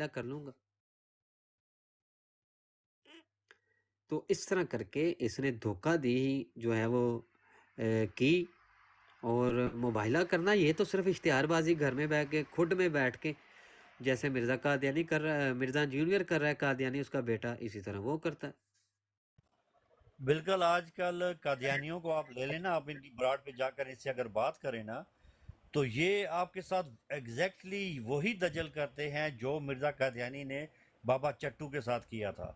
کر لوں گا. تو اس طرح کر کے اس نے دھوکہ دی جو ہے وہ کی. اور مباہلہ کرنا یہ تو صرف اشتہار بازی گھر میں بیٹھ کے خود میں بیٹھ کے جیسے مرزا قادیانی کر رہا ہے, مرزا جونیئر کر رہا ہے, قادیانی اس کا بیٹا, اسی طرح وہ کرتا ہے. بالکل. آج کل قادیانیوں کو آپ لے لینا, آپ ان کی براڈ پہ جا کر اس سے اگر بات کریں نا, تو یہ آپ کے ساتھ ایگزیکٹلی وہی دجل کرتے ہیں جو مرزا قادیانی نے بابا چٹو کے ساتھ کیا تھا.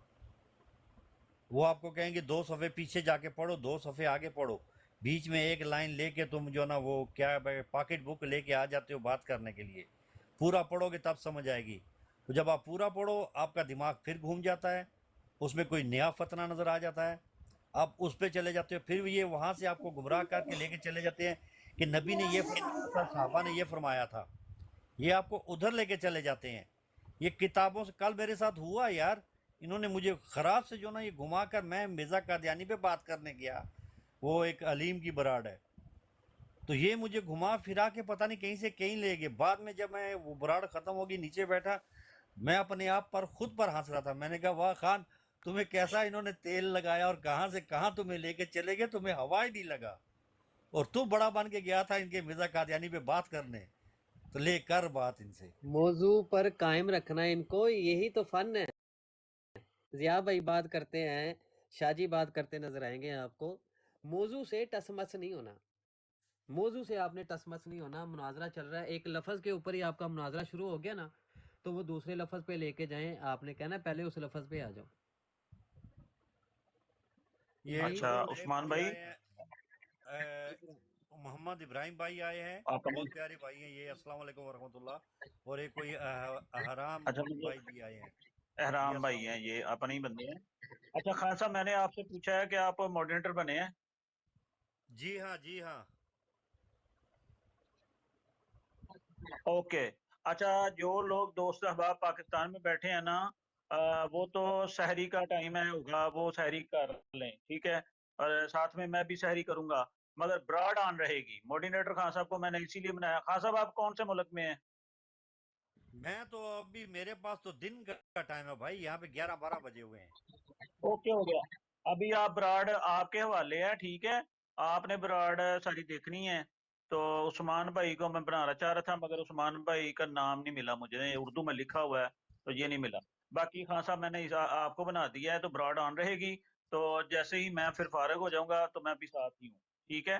وہ آپ کو کہیں گے 2 صفحے پیچھے جا کے پڑھو, 2 صفحے آگے پڑھو, بیچ میں ایک لائن لے کے تم جو نا وہ کیا پاکٹ بک لے کے آ جاتے ہو بات کرنے کے لیے. پورا پڑھو گے تب سمجھ آئے گی. تو جب آپ پورا پڑھو آپ کا دماغ پھر گھوم جاتا ہے, اس میں کوئی نیا فتنہ نظر آ جاتا ہے, آپ اس پہ چلے جاتے ہو, پھر یہ وہاں سے آپ کو گمراہ کر کے لے کے چلے جاتے ہیں کہ نبی نے یہ فرمایا تھا, صحابہ نے یہ فرمایا تھا. یہ آپ کو ادھر لے کے چلے جاتے ہیں. یہ کتابوں سے کل میرے ساتھ ہوا یار, انہوں نے مجھے خراب سے جو نا یہ گھما کر, میں مرزا قادیانی پہ بات کرنے گیا, وہ ایک علیم کی براڈ ہے, تو یہ مجھے گھما پھرا کے پتہ نہیں کہیں سے کہیں لے گئے. بعد میں جب میں وہ براڈ ختم ہوگی نیچے بیٹھا, میں اپنے آپ پر خود پر ہنس رہا تھا. میں نے کہا واہ خان, تمہیں کیسا انہوں نے تیل لگایا اور کہاں سے کہاں تمہیں لے کے چلے گئے, تمہیں ہوا ہی نہیں لگا, اور تو بڑا بن کے گیا تھا ان کے مرزا قادیانی پہ بات کرنے. تو لے کر بات ان سے موضوع پر قائم رکھنا ان کو, یہی تو فن ہے. ضیاء بھائی بات کرتے ہیں, شاہ جی بات کرتے نظر آئیں گے آپ کو. موضوع سے ٹس مس نہیں ہونا, موضوع سے آپ نے ٹس مس نہیں ہونا. مناظرہ چل رہا ہے, ایک لفظ کے اوپر ہی آپ کا مناظرہ شروع ہو گیا نا, تو وہ دوسرے لفظ پہ لے کے جائیں. آپ نے کہنا پہلے اس لفظ پہ آ جاؤ. یہ جی اچھا دو نئے عثمان بھائی بھائی, آئے ہیں, محمد ابراہیم بھائی آئے ہیں, اپنی, بہت پیارے بھائی ہیں یہ, السلام علیکم ورحمۃ اللہ. اور ایک کوئی احرام اچھا مجھے بھائی بھی آئے ہیں. جی احرام السلام بھائی ہیں, علیکم. یہ اپنے ہی بندے ہیں. اچھا خان صاحب, میں نے آپ سے پوچھا ہے کہ آپ ماڈریٹر بنے ہیں. جی ہاں جی ہاں. اوکے. اچھا, جو لوگ دوست احباب پاکستان میں بیٹھے ہیں نا, وہ تو سحری کا ٹائم ہے ہوگا, وہ سحری کر لیں, ٹھیک ہے, اور ساتھ میں میں بھی سحری کروں گا, مگر براڈ آن رہے گی. مارڈینیٹر خان صاحب کو میں نے اسی لیے بنایا. خان صاحب آپ کون سے ملک میں ہیں؟ میں تو ابھی, میرے پاس تو دن کا ٹائم ہے بھائی, یہاں پہ 11-12 بجے ہوئے ہیں. اوکے ہو گیا. ابھی آپ براڈ آپ کے حوالے ہے, ٹھیک ہے, آپ نے براڈ ساری دیکھنی ہے. تو عثمان بھائی کو میں بنانا چاہ رہا تھا, مگر عثمان بھائی کا نام نہیں ملا مجھے, اردو میں لکھا ہوا ہے تو یہ نہیں ملا. باقی خان صاحب میں نے آپ کو بنا دیا ہے, تو براڈ آن رہے گی. تو جیسے ہی میں پھر فارغ ہو جاؤں گا تو میں بھی ساتھ ہی ہوں, ٹھیک ہے.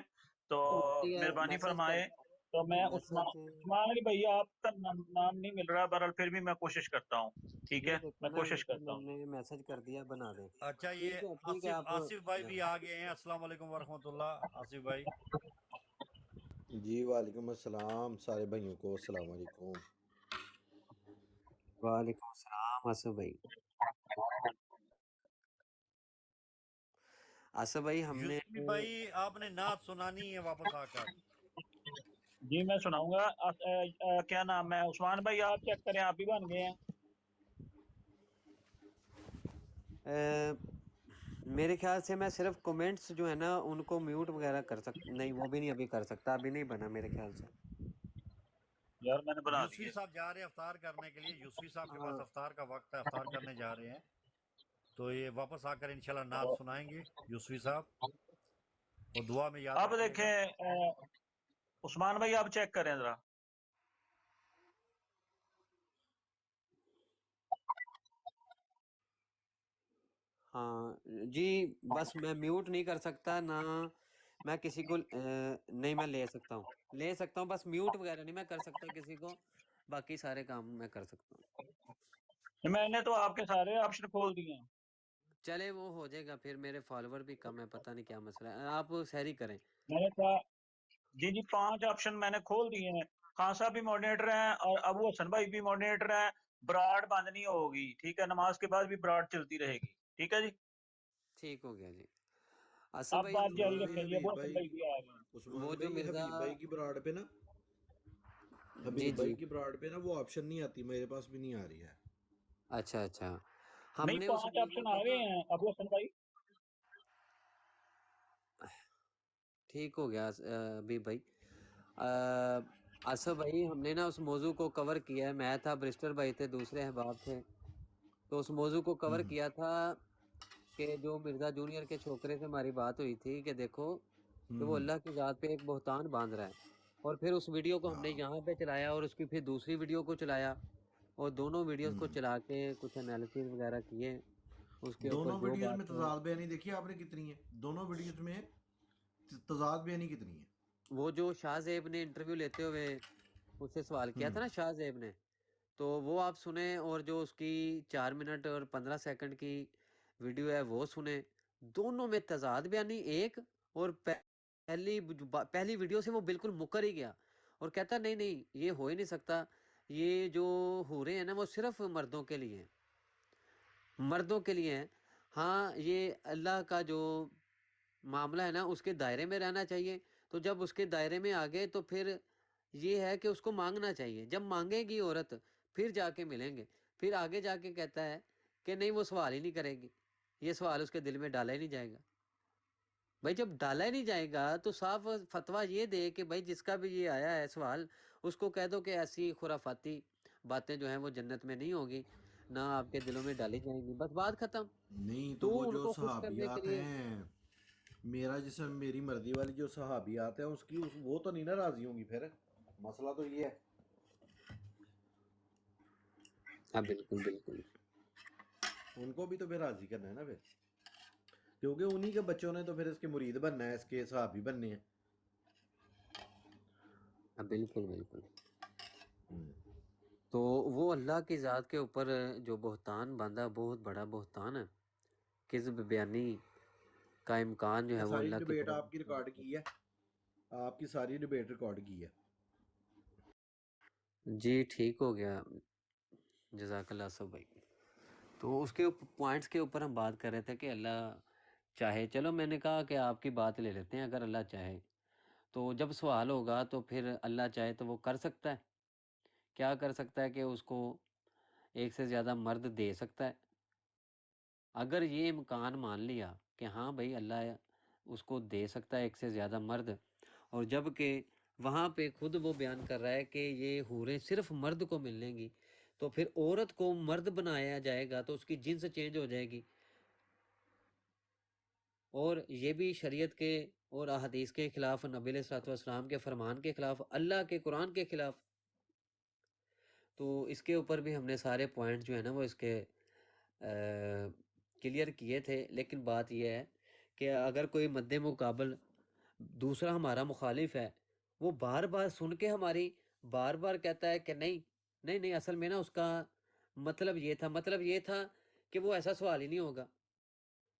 تو مہربانی میسج کر, فرمائے. تو میں میسج عثمان علی بھائی, آپ کا نام نہیں مل رہا, بہرحال پھر بھی میں کوشش کرتا ہوں, ٹھیک ہے, یہ دیکھو میں نا, کوشش کرتا میں ہوں. نے میسج کر دیا, بنا دیں. اچھا, یہ ٹھیک ہے آصف آپ. آصف بھائی بھی آ گئے ہیں. السلام علیکم ورحمۃ اللہ. آصف بھائی جی وعلیکم السلام, سارے بھائیوں کو السلام علیکم. وعلیکم السلام آصف بھائی. آصف بھائی ہم نے یوسفی بھائی, آپ نے نعت سنانی ہے واپس آ کر. جی میں سناؤں گا. کیا نام ہے عثمان بھائی, آپ چیک کریں, آپ ہی بن گئے ہیں. میرے خیال سے میں صرف کومنٹس جو ہے نا ان کو میوٹ وغیرہ کر سکتا, نہیں وہ بھی نہیں ابھی کر سکتا, ابھی نہیں بنا میرے خیال سے. یار میں نے بنا یوسفی دیے. صاحب جا رہے ہیں افطار کرنے کے لیے, یوسفی صاحب کے ہاں پاس افطار کا وقت ہے, افطار کرنے جا رہے ہیں. تو یہ واپس آ کر انشاءاللہ نعت سنائیں گے یوسفی صاحب, اور دعا میں یاد اب رکھیے گا. دیکھیں عثمان بھائی, آپ چیک کریں ذرا. ہاں جی, بس میں میوٹ نہیں کر سکتا نا, میں کسی کو نہیں, میں لے سکتا ہوں, بس میوٹ وغیرہ نہیں میں کر سکتا کسی کو, باقی سارے کام میں کر سکتا ہوں. میں نے تو آپ کے سارے آپشن کھول دیے ہیں. چلے وہ ہو جائے گا, پھر میرے فالوور بھی کم ہے, پتہ نہیں کیا مسئلہ ہے. آپ سحری کریں. میں نے کہا جی 5 آپشن میں نے کھول دیے ہیں. خان صاحب بھی مارڈینیٹر ہیں, اور ابو حسن بھائی بھی مارڈینیٹر ہیں. براڈ بند نہیں ہوگی, ٹھیک ہے, نماز کے بعد بھی براڈ چلتی رہے گی, ٹھیک ہے جی. ٹھیک ہو گیا جی. آصف اب بھائی بات ہم جاری نے رکھیں جی, ابو حسن بھائی بھی آ گئے ہیں. وہ عثمان جو بھائی, مرزا, حبیب بھائی کی براڈ پہ نا, جی حبیب جی, بھائی کی براڈ پہ نا وہ آپشن نہیں آتی, میرے پاس بھی نہیں آ رہی ہے. اچھا اچھا, ہم نہیں نے اس 5 موضوع آپشن آ کو گئے نا, ہیں ابو حسن بھائی. ٹھیک ہو گیا ابھی بھائی. آصف بھائی ہم نے نا اس موضوع کو کور کیا ہے، میں تھا، برسٹر بھائی تھے، دوسرے احباب تھے، تو اس موضوع کو کور کیا تھا کہ جو مرزا جونیئر کے چھوکرے سے ہماری بات ہوئی تھی کہ دیکھو کہ وہ اللہ کی ذات پہ ایک بہتان باندھ رہا ہے، اور پھر اس ویڈیو کو ہم نے یہاں پہ چلایا اور اس کی پھر دوسری ویڈیو کو چلایا، اور دونوں ویڈیوز کو چلا کے کچھ انالیسز وغیرہ کیے اس کے اوپر دونوں جو ویڈیوز میں بات تضاد بیانی دیکھی آپ نے کتنی ہے؟ دونوں ویڈیوز میں تضاد بیانی کتنی ہے؟ وہ جو شاہ زیب نے انٹرویو لیتے ہوئے اس سے سوال کیا تھا نا شاہ زیب نے، تو وہ آپ سنیں، اور جو اس کی 4 منٹ اور 15 سیکنڈ کی ویڈیو ہے وہ سنیں، دونوں میں تضاد بیانی ایک، اور پہلی ویڈیو سے وہ بالکل مکر ہی گیا اور کہتا نہیں نہیں یہ ہو ہی نہیں سکتا، یہ جو ہو رہے ہیں نا وہ صرف مردوں کے لیے ہیں، مردوں کے لیے ہیں، ہاں یہ اللہ کا جو معاملہ ہے نا اس کے دائرے میں رہنا چاہیے، تو جب اس کے دائرے میں آ گئے تو پھر یہ ہے کہ اس کو مانگنا چاہیے، جب مانگے گی عورت پھر جا کے ملیں گے، پھر آگے جا کے کہتا ہے کہ نہیں وہ سوال ہی نہیں کرے گی، یہ سوال اس کے دل میں ڈالا ہی نہیں جائے گا۔ بھائی جب ڈالا ہی نہیں جائے گا تو صاف فتویٰ یہ دے کہ بھائی جس کا بھی یہ آیا ہے سوال اس کو کہہ دو کہ ایسی خرافاتی باتیں جو ہیں وہ جنت میں نہیں ہوگی، نہ آپ کے دلوں میں ڈالی جائیں گی، بس بات ختم۔ نہیں تو تو وہ ان جو کو خوش کرنے کے صحابیات لیے ہیں، میرا جسم میری مرضی والی جو صحابیات ہیں اس کی وہ تو نہیں نا راضی ہوں گی، پھر مسئلہ تو یہ ہے۔ ہاں بالکل بالکل، ان کو بھی تو پھر راضی کرنا ہے نا پھر، کیونکہ انہی کے بچوں نے تو پھر اس کے مرید بننا ہے، اس کے صحابی بننے ہیں۔ ہاں بالکل بالکل۔ تو وہ اللہ کی ذات کے اوپر جو بہتان باندھا بہت بڑا بہتان ہے، کذب بیانی کا امکان جو ہے وہ ساری اللہ کی ڈیبیٹ طرف آپ کی ریکارڈ کی ہے، آپ کی ساری ڈیبیٹ ریکارڈ کی ہے۔ جی ٹھیک ہو گیا، جزاک اللہ سب بھائی۔ تو اس کے پوائنٹس کے اوپر ہم بات کر رہے تھے کہ اللہ چاہے، چلو میں نے کہا کہ آپ کی بات لے لیتے ہیں، اگر اللہ چاہے تو جب سوال ہوگا تو پھر اللہ چاہے تو وہ کر سکتا ہے، کیا کر سکتا ہے کہ اس کو ایک سے زیادہ مرد دے سکتا ہے، اگر یہ امکان مان لیا کہ ہاں بھائی اللہ اس کو دے سکتا ہے ایک سے زیادہ مرد، اور جب کہ وہاں پہ خود وہ بیان کر رہا ہے کہ یہ حوریں صرف مرد کو ملیں گی، تو پھر عورت کو مرد بنایا جائے گا تو اس کی جنس چینج ہو جائے گی، اور یہ بھی شریعت کے اور احادیث کے خلاف، نبی علیہ الصلوۃ والسلام کے فرمان کے خلاف، اللہ کے قرآن کے خلاف۔ تو اس کے اوپر بھی ہم نے سارے پوائنٹ جو ہے نا وہ اس کے کلیئر کیے تھے، لیکن بات یہ ہے کہ اگر کوئی مد مقابل دوسرا ہمارا مخالف ہے، وہ بار بار سن کے ہماری بار بار کہتا ہے کہ نہیں نہیں نہیں اصل میں نا اس کا مطلب یہ تھا کہ وہ ایسا سوال ہی نہیں ہوگا،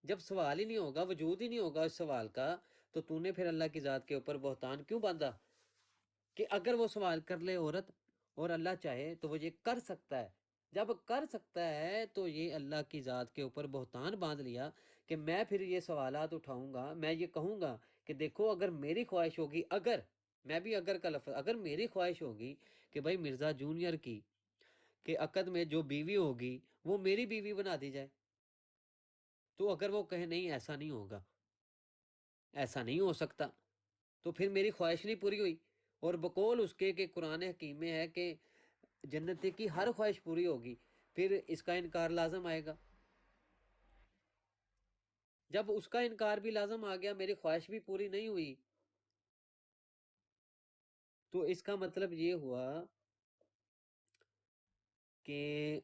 جب سوال ہی نہیں ہوگا، وجود ہی نہیں ہوگا اس سوال کا، تو نے پھر اللہ کی ذات کے اوپر بہتان کیوں باندھا؟ کہ اگر وہ سوال کر لے عورت اور اللہ چاہے تو وہ یہ کر سکتا ہے، جب کر سکتا ہے تو یہ اللہ کی ذات کے اوپر بہتان باندھ لیا کہ میں پھر یہ سوالات اٹھاؤں گا، میں یہ کہوں گا کہ دیکھو اگر میری خواہش ہوگی، اگر میں بھی اگر کا لفظ، اگر میری خواہش ہوگی کہ بھائی مرزا جونیئر کی کہ عقد میں جو بیوی ہوگی وہ میری بیوی بنا دی جائے، تو اگر وہ کہے نہیں ایسا نہیں ہوگا، ایسا نہیں ہو سکتا، تو پھر میری خواہش نہیں پوری ہوئی، اور بقول اس کے کہ قرآن حکیم میں ہے کہ جنتی کی ہر خواہش پوری ہوگی، پھر اس کا انکار لازم آئے گا، جب اس کا انکار بھی لازم آ گیا، میری خواہش بھی پوری نہیں ہوئی، تو اس کا مطلب یہ ہوا کہ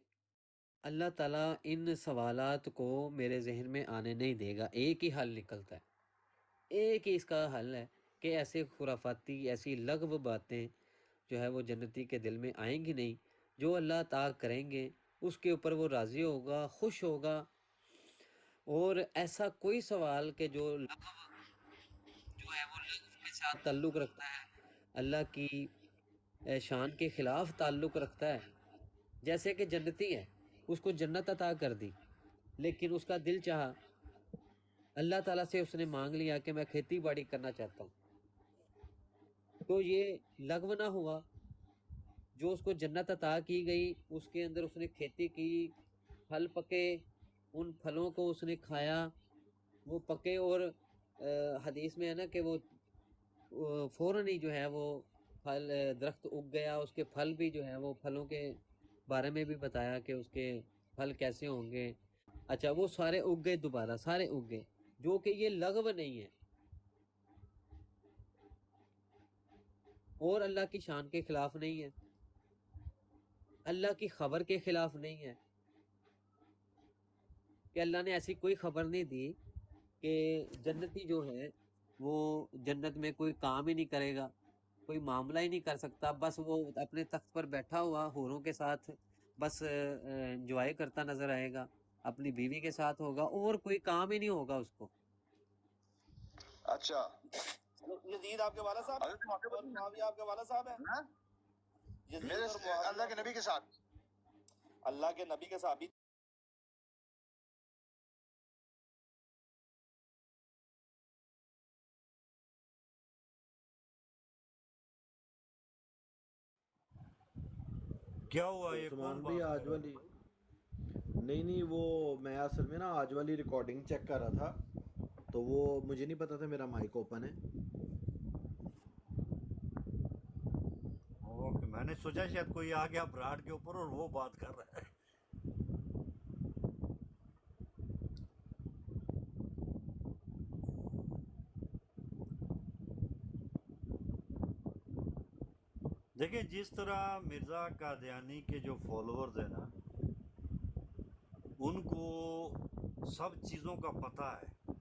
اللہ تعالیٰ ان سوالات کو میرے ذہن میں آنے نہیں دے گا، ایک ہی حل نکلتا ہے، ایک ہی اس کا حل ہے کہ ایسے خرافاتی ایسی لغو باتیں جو ہے وہ جنتی کے دل میں آئیں گی نہیں، جو اللہ تعالیٰ کریں گے اس کے اوپر وہ راضی ہوگا، خوش ہوگا، اور ایسا کوئی سوال کہ جو لغو جو ہے وہ لغو کے ساتھ تعلق رکھتا ہے، اللہ کی شان کے خلاف تعلق رکھتا ہے، جیسے کہ جنتی ہے، اس کو جنت عطا کر دی، لیکن اس کا دل چاہا، اللہ تعالیٰ سے اس نے مانگ لیا کہ میں کھیتی باڑی کرنا چاہتا ہوں، تو یہ لغو نہ ہوا، جو اس کو جنت عطا کی گئی اس کے اندر اس نے کھیتی کی، پھل پکے، ان پھلوں کو اس نے کھایا، وہ پکے، اور حدیث میں ہے نا کہ وہ فوراً ہی جو ہے وہ پھل درخت اگ گیا، اس کے پھل بھی جو ہیں وہ پھلوں کے بارے میں بھی بتایا کہ اس کے پھل کیسے ہوں گے. اچھا وہ سارے اگ گئے، دوبارہ سارے اگ گئے، جو کہ یہ لغو نہیں ہے اور اللہ کی شان کے خلاف نہیں ہے، اللہ کی خبر کے خلاف نہیں ہے، کہ اللہ نے ایسی کوئی خبر نہیں دی کہ جنتی جو ہے وہ جنت میں کوئی کام ہی نہیں کرے گا، کوئی معاملہ ہی نہیں کر سکتا، بس وہ اپنے تخت پر بیٹھا ہوا حوروں کے ساتھ بس انجوائے کرتا نظر آئے گا، اپنی بیوی کے ساتھ ہوگا اور کوئی کام ہی نہیں ہوگا اس کو. اچھا یزید آپ کے والد صاحب حضرت معاویہ اور معاویہ آپ کے والد صاحب ہیں. ہاں؟ یزید میرے اور معاویہ اللہ کے نبی کے ساتھ اللہ کے نبی کے صحابی کیا ہوا یہ کون عثمان بھائی بات آج کر رہا والی نہیں وہ میں اصل میں نا آج والی ریکارڈنگ چیک کر رہا تھا تو وہ مجھے نہیں پتا تھا میرا مائک اوپن ہے. اوکے میں نے سوچا شاید کوئی آ گیا براڈ کے اوپر اور وہ بات کر رہا ہے. دیکھیں جس طرح مرزا قادیانی کے جو فالوورز ہیں نا ان کو سب چیزوں کا پتہ ہے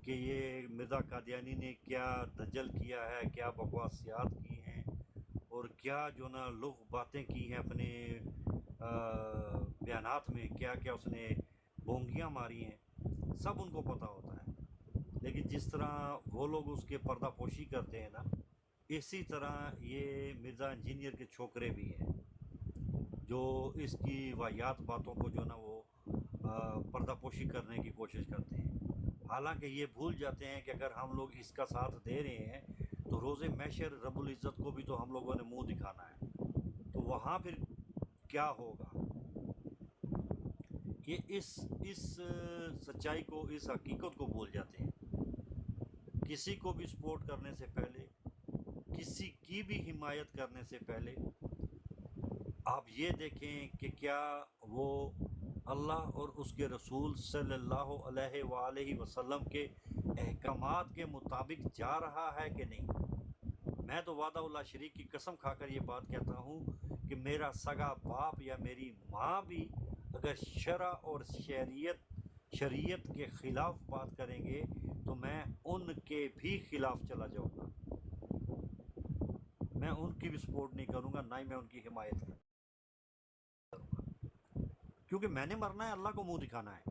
کہ یہ مرزا قادیانی نے کیا دجل کیا ہے، کیا بکواسیات کی ہیں اور کیا جو نا لغو باتیں کی ہیں اپنے بیانات میں، کیا کیا اس نے بونگیاں ماری ہیں، سب ان کو پتہ ہوتا ہے. لیکن جس طرح وہ لوگ اس کے پردہ پوشی کرتے ہیں نا اسی طرح یہ مرزا انجینئر کے چھوکرے بھی ہیں جو اس کی واہیات باتوں کو جو نا وہ پردہ پوشی کرنے کی کوشش کرتے ہیں. حالانکہ یہ بھول جاتے ہیں کہ اگر ہم لوگ اس کا ساتھ دے رہے ہیں تو روز محشر رب العزت کو بھی تو ہم لوگوں نے منہ دکھانا ہے، تو وہاں پھر کیا ہوگا. یہ اس سچائی کو، اس حقیقت کو بھول جاتے ہیں. کسی کو بھی سپورٹ کرنے سے پہلے، کسی کی بھی حمایت کرنے سے پہلے آپ یہ دیکھیں کہ کیا وہ اللہ اور اس کے رسول صلی اللہ علیہ وآلہ وسلم کے احکامات کے مطابق جا رہا ہے کہ نہیں. میں تو وعدہ اللہ شریک کی قسم کھا کر یہ بات کہتا ہوں کہ میرا سگا باپ یا میری ماں بھی اگر شرع اور شریعت کے خلاف بات کریں گے تو میں ان کے بھی خلاف چلا جاؤں گا. میں ان کی بھی سپورٹ نہیں کروں گا، نہ ہی میں ان کی حمایت کروں گا، کیونکہ میں نے مرنا ہے، اللہ کو منہ دکھانا ہے.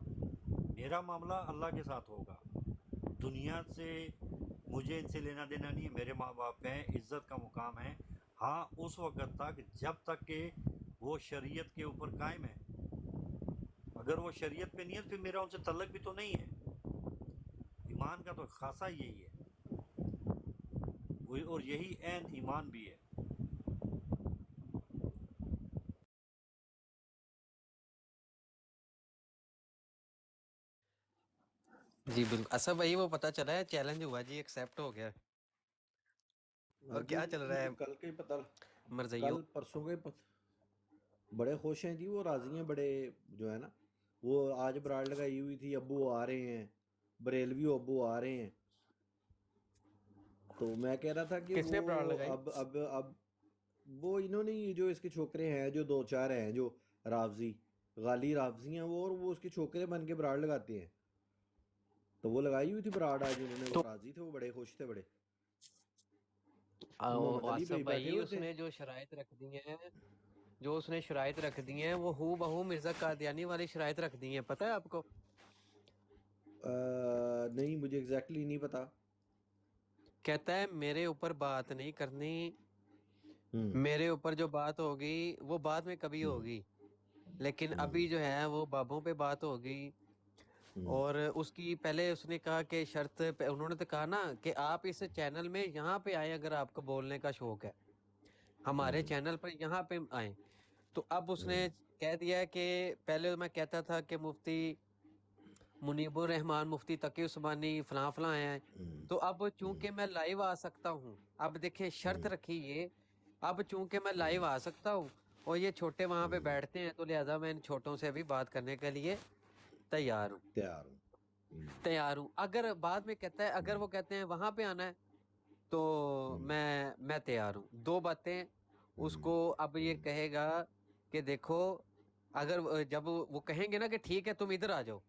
میرا معاملہ اللہ کے ساتھ ہوگا. دنیا سے مجھے ان سے لینا دینا نہیں ہے. میرے ماں باپ ہیں، عزت کا مقام ہے. ہاں اس وقت تک جب تک کہ وہ شریعت کے اوپر قائم ہے. اگر وہ شریعت پہ نہیں ہے پھر میرا ان سے تعلق بھی تو نہیں ہے. ایمان کا تو خاصہ یہی ہے اور یہی عین ایمان بھی ہے. جی بالکل اصل وہی وہ پتہ چلا ہے، چیلنج ہوا جی، ایکسیپٹ ہو گیا. ہاں اور جی کیا چل رہا ہے مجھے کل کے ہی پتہ مرزائیوں؟ کل پرسوں کے بڑے خوش ہیں جی، وہ راضی ہیں بڑے جو ہے نا. وہ آج براڈ لگائی ہوئی تھی ابو آ رہے ہیں، بریلوی ابو آ رہے ہیں. تو میں کہہ رہا تھا کہ کس نے براڈ وہ لگائی؟ اب وہ انہوں نے یہ جو اس کے چھوکرے ہیں جو دو چار ہیں جو رافضی غالی رافضی ہیں وہ، اور وہ اس کے چھوکرے بن کے براڈ لگاتے ہیں. تو وہ لگائی ہوئی تھی براڈ آج انہوں نے، تو وہ راضی تھے، وہ بڑے خوش تھے بڑے. محمد علی آصف بھائی بیٹھے بھائی ہوئے اس تھے. نے جو شرائط رکھ دی ہیں، جو اس نے شرائط رکھ دی ہیں وہ ہو بہو مرزا قادیانی والی شرائط رکھ دی ہیں، پتہ ہے آپ کو؟ نہیں مجھے ایگزیکٹلی نہیں پتا. کہتا ہے میرے اوپر بات نہیں کرنی، ہوں میرے اوپر جو بات ہوگی وہ بعد میں کبھی ہوں ہوگی، لیکن ہوں ابھی جو ہے وہ بابوں پہ بات ہوگی. ہوں اور اس کی پہلے اس نے کہا کہ شرط پہ، انہوں نے تو کہا نا کہ آپ اس چینل میں یہاں پہ آئیں اگر آپ کو بولنے کا شوق ہے، ہمارے ہوں چینل پر یہاں پہ آئیں. تو اب اس ہوں نے کہہ دیا ہے کہ پہلے میں کہتا تھا کہ منیب الرحمان مفتی تقی عثمانی فلاں فلاں ہیں. تو اب چونکہ میں لائیو آ سکتا ہوں, اب دیکھیں شرط رکھی یہ, اب چونکہ میں لائیو آ سکتا ہوں اور یہ چھوٹے وہاں پہ بیٹھتے ہیں, تو لہٰذا میں ان چھوٹوں سے بھی بات کرنے کے لیے تیار ہوں. تیار ہوں. اگر بعد میں کہتا ہے, اگر وہ کہتے ہیں وہاں پہ آنا ہے تو میں تیار ہوں. دو باتیں اس کو اب یہ کہے گا کہ دیکھو, اگر جب وہ کہیں گے نا کہ ٹھیک ہے تم ادھر آ جاؤ,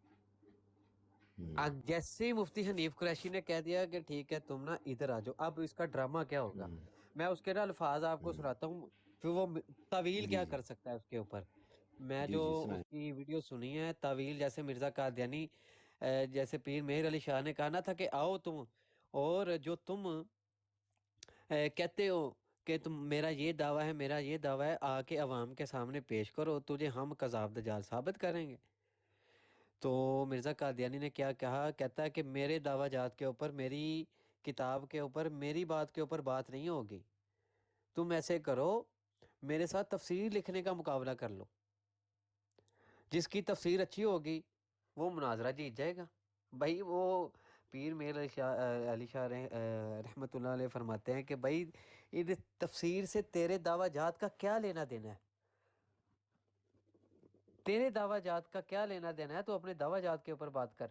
جیسے ہی مفتی حنیف قریشی نے کہہ دیا کہ ٹھیک ہے تم نا ادھر آ جاؤ, اب اس کا ڈرامہ کیا ہوگا, میں اس کے نا الفاظ آپ کو سناتا ہوں, پھر وہ طویل کیا کر سکتا ہے اس کے اوپر. میں جو اس کی ویڈیو سنی ہے طویل, جیسے مرزا قادیانی, جیسے پیر مہر علی شاہ نے کہا نا تھا کہ آؤ تم, اور جو تم کہتے ہو کہ تم میرا یہ دعویٰ ہے, میرا یہ دعویٰ ہے, آ کے عوام کے سامنے پیش کرو, تجھے ہم کذاب دجال ثابت کریں گے. تو مرزا قادیانی نے کیا کہا, کہتا ہے کہ میرے دعویٰ جات کے اوپر, میری کتاب کے اوپر, میری بات کے اوپر بات نہیں ہوگی. تم ایسے کرو, میرے ساتھ تفسیر لکھنے کا مقابلہ کر لو, جس کی تفسیر اچھی ہوگی وہ مناظرہ جیت جائے گا. بھائی وہ پیر میر علی شاہ رحمۃ اللہ علیہ فرماتے ہیں کہ بھائی ان تفسیر سے تیرے دعویٰ جات کا کیا لینا دینا ہے, تیرے دعویٰ جات کا کیا لینا دینا ہے, تو اپنے دعویٰ جات کے اوپر بات کر.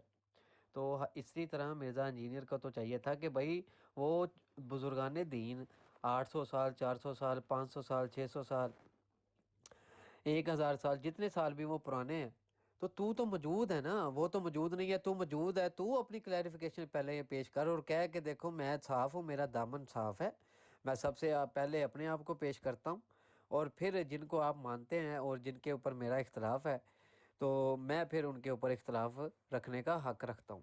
تو اسی طرح مرزا انجینئر کو تو چاہیے تھا کہ بھائی وہ بزرگان دین 800 سال, 400 سال, 500 سال, 600 سال, 1000 سال, جتنے سال بھی وہ پرانے ہیں, تو موجود ہے نا, وہ تو موجود نہیں ہے, تو موجود ہے, تو اپنی کلیریفیکیشن پہلے یہ پیش کر اور کہہ کہ دیکھو میں صاف ہوں, میرا دامن صاف ہے, میں سب سے پہلے اپنے آپ کو پیش کرتا ہوں, اور پھر جن کو آپ مانتے ہیں اور جن کے اوپر میرا اختلاف ہے تو میں پھر ان کے اوپر اختلاف رکھنے کا حق رکھتا ہوں.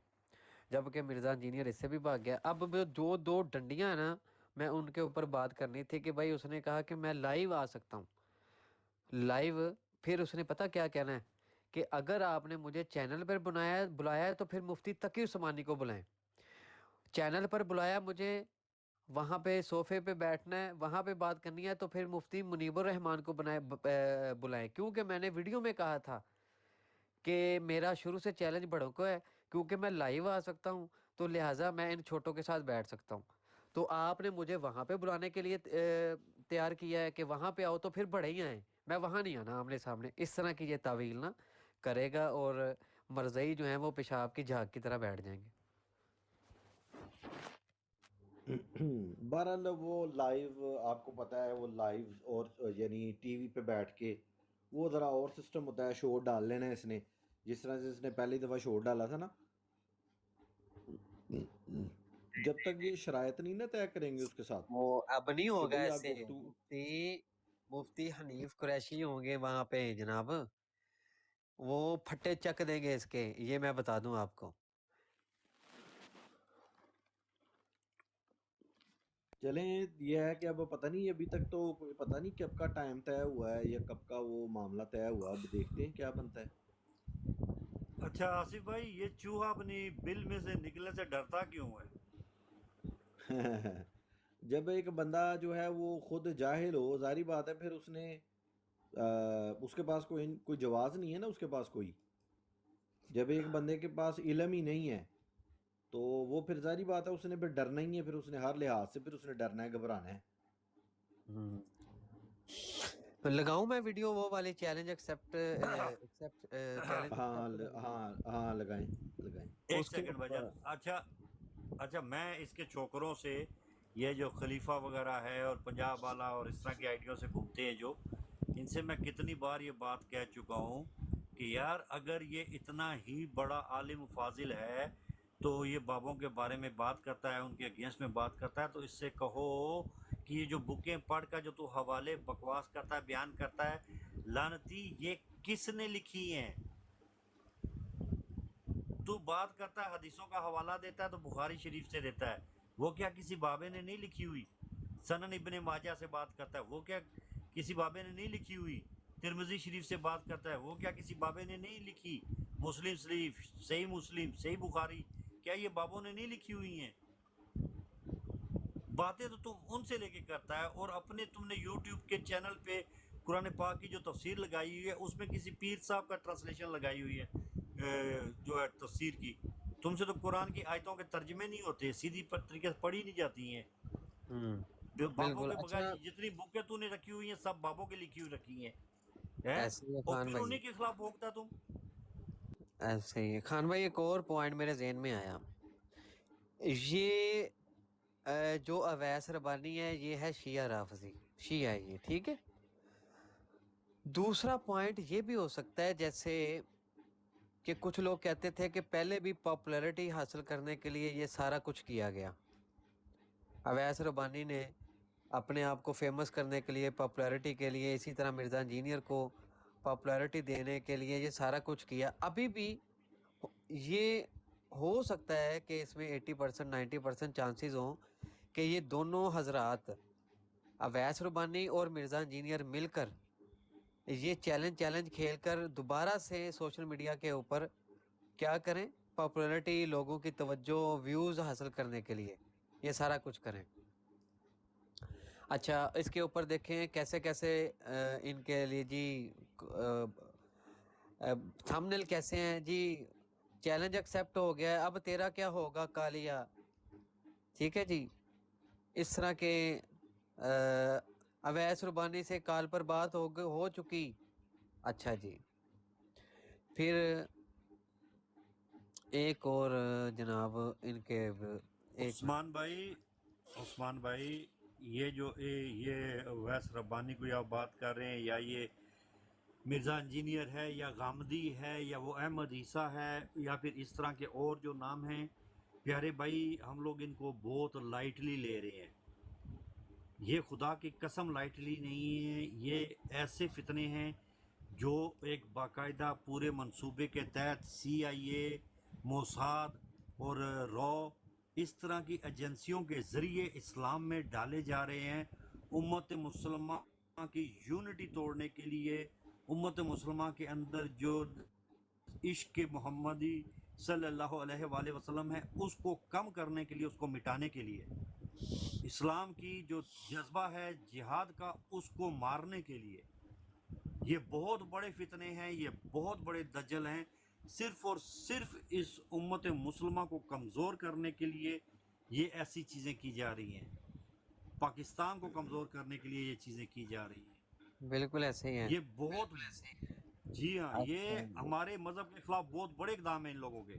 جبکہ مرزا انجینئر اس سے بھی بھاگ گیا. اب جو دو ڈنڈیاں ہیں نا, میں ان کے اوپر بات کرنی تھی کہ بھائی اس نے کہا کہ میں لائیو آ سکتا ہوں, لائیو. پھر اس نے پتہ کیا کہنا ہے کہ اگر آپ نے مجھے چینل پر بلایا ہے تو پھر مفتی تقی عثمانی کو بلائیں. چینل پر بلایا مجھے, وہاں پہ صوفے پہ بیٹھنا ہے, وہاں پہ بات کرنی ہے, تو پھر مفتی منیب الرحمان کو بلائیں. کیونکہ میں نے ویڈیو میں کہا تھا کہ میرا شروع سے چیلنج بڑوں کو ہے, کیونکہ میں لائیو آ سکتا ہوں تو لہٰذا میں ان چھوٹوں کے ساتھ بیٹھ سکتا ہوں. تو آپ نے مجھے وہاں پہ بلانے کے لیے تیار کیا ہے کہ وہاں پہ آؤ تو پھر بڑے ہی آئیں, میں وہاں نہیں آنا آمنے سامنے. اس طرح کی یہ تعویل نہ کرے گا اور مرزئی جو ہیں وہ پیشاب کی جھاگ کی طرح بیٹھ جائیں گے. بہرحال وہ لائیو آپ کو پتہ ہے, وہ لائیو اور یعنی ٹی وی پہ بیٹھ کے وہ ذرا اور سسٹم ہوتا ہے, شو ڈال لینا ہے اس نے, جس طرح سے اس نے پہلی دفعہ شو ڈالا تھا نا, جب تک یہ شرائط نہیں نا طے کریں گے اس کے ساتھ, وہ اب نہیں کہ ہوگا بھئی آپ ایسے. مفتی حنیف قریشی ہوں گے وہاں پہ جناب, وہ پھٹے چک دیں گے اس کے, یہ میں بتا دوں آپ کو. چلیں یہ ہے کہ اب پتہ نہیں, ابھی تک تو پتہ نہیں کب کا ٹائم طے ہوا ہے یا کب کا وہ معاملہ طے ہوا, اب دیکھتے ہیں کیا بنتا ہے. اچھا آصف بھائی, یہ چوہا اپنی بل میں سے نکلنے سے ڈرتا کیوں ہے؟ جب ایک بندہ جو ہے وہ خود جاہل ہو, ظاہری بات ہے پھر اس نے اس کے پاس کوئی جواز نہیں ہے نا, اس کے پاس کوئی, جب ایک بندے کے پاس علم ہی نہیں ہے تو وہ پھر ظاہری بات ہے اس نے پھر ڈرنا ہی ہے, پھر اس نے ہر لحاظ سے پھر اس نے ڈرنا ہے, گھبرانا ہے. لگاؤں میں ویڈیو وہ والے چیلنج ایکسپٹ ہاں لگائیں. ایک سیکنڈ بھائی جان. اچھا میں اس کے چھوکروں سے, یہ جو خلیفہ وغیرہ ہے اور پنجاب والا اور اس طرح کی آئیڈیوں سے گھومتے ہیں جو, ان سے میں کتنی بار یہ بات کہہ چکا ہوں کہ یار اگر یہ اتنا ہی بڑا عالم فاضل ہے تو یہ بابوں کے بارے میں بات کرتا ہے, ان کے اگینسٹ میں بات کرتا ہے, تو اس سے کہو کہ یہ جو بکیں پڑھ کر جو تو حوالے بکواس کرتا ہے, بیان کرتا ہے, لعنتی یہ کس نے لکھی ہیں؟ تو بات کرتا ہے حدیثوں کا حوالہ دیتا ہے تو بخاری شریف سے دیتا ہے, وہ کیا کسی بابے نے نہیں لکھی ہوئی؟ سنن ابن ماجہ سے بات کرتا ہے, وہ کیا کسی بابے نے نہیں لکھی ہوئی؟ ترمذی شریف سے بات کرتا ہے, وہ کیا کسی بابے نے نہیں لکھی؟ مسلم شریف, صحیح مسلم, صحیح بخاری, کیا یہ بابوں نے نہیں لکھی ہوئی ہیں؟ باتیں تو تم ان سے لے کے کرتا ہے, اور اپنے تم نے یوٹیوب کے چینل پہ قرآن پاک کی جو تفسیر لگائی ہوئی ہے اس میں کسی پیر صاحب کا ٹرانسلیشن لگائی ہوئی ہے. جو ہے تفسیر کی، تم سے تو قرآن کی آیتوں کے ترجمے نہیں ہوتے، سیدھی طریقے سے پڑھی نہیں جاتی ہیں. بابوں بالکل. کے بغیر اچھا جتنی بکیں تو نے رکھی ہوئی ہیں سب بابوں کے لکھی ہوئی رکھی ہیں ہیں؟ ایسے ہی ہے اور خان پھر بھائی، انہیں کے خلاف بھونکتا تم. ایسے ہی ہے خان بھائی. ایک اور پوائنٹ میرے ذہن میں آیا، یہ جو اویس ربانی ہے یہ ہے شیعہ رافضی، شیعہ ہے یہ، ٹھیک ہے. دوسرا پوائنٹ یہ بھی ہو سکتا ہے جیسے کہ کچھ لوگ کہتے تھے کہ پہلے بھی پاپولیرٹی حاصل کرنے کے لیے یہ سارا کچھ کیا گیا. اویس ربانی نے اپنے آپ کو فیمس کرنے کے لیے، پاپولیرٹی کے لیے، اسی طرح مرزا انجینئر کو پاپولیرٹی دینے کے لیے یہ سارا کچھ کیا. ابھی بھی یہ ہو سکتا ہے کہ اس میں 80% 90% چانسز ہوں کہ یہ دونوں حضرات اویس ربانی اور مرزا انجینئر مل کر یہ چیلنج کھیل کر دوبارہ سے سوشل میڈیا کے اوپر کیا کریں، پاپولیرٹی، لوگوں کی توجہ، ویوز حاصل کرنے کے لیے یہ سارا کچھ کریں. اچھا اس کے اوپر دیکھیں کیسے کیسے ان کے لیے جی تھمبنیل کیسے ہیں جی، چیلنج ایکسیپٹ ہو گیا ہے، اب تیرا کیا ہوگا کالیا، ٹھیک ہے جی. اس طرح کے اویس ربانی سے کال پر بات ہو چکی. اچھا جی. پھر ایک اور جناب ان کے ایک عثمان بھائی یہ جو یہ ویس ربانی کو آپ بات کر رہے ہیں، یا یہ مرزا انجینئر ہے، یا غامدی ہے، یا وہ احمد عیسیٰ ہے، یا پھر اس طرح کے اور جو نام ہیں، پیارے بھائی ہم لوگ ان کو بہت لائٹلی لے رہے ہیں. یہ خدا کی قسم لائٹلی نہیں ہے. یہ ایسے فتنے ہیں جو ایک باقاعدہ پورے منصوبے کے تحت CIA، موساد اور رو اس طرح کی ایجنسیوں کے ذریعے اسلام میں ڈالے جا رہے ہیں، امت مسلمہ کی یونٹی توڑنے کے لیے، امت مسلمہ کے اندر جو عشق محمدی صلی اللہ علیہ وآلہ وسلم ہے اس کو کم کرنے کے لیے، اس کو مٹانے کے لیے، اسلام کی جو جذبہ ہے جہاد کا اس کو مارنے کے لیے. یہ بہت بڑے فتنے ہیں، یہ بہت بڑے دجل ہیں، صرف اور صرف اس امت مسلمہ کو کمزور کرنے کے لیے یہ ایسی چیزیں کی جا رہی ہیں. پاکستان کو کمزور کرنے کے لیے یہ چیزیں کی جا رہی ہیں. بالکل ایسے ہی ہیں. یہ بہت جی ہاں، یہ اچھا جی. ہمارے مذہب کے خلاف بہت بڑے اقدام ہیں ان لوگوں کے.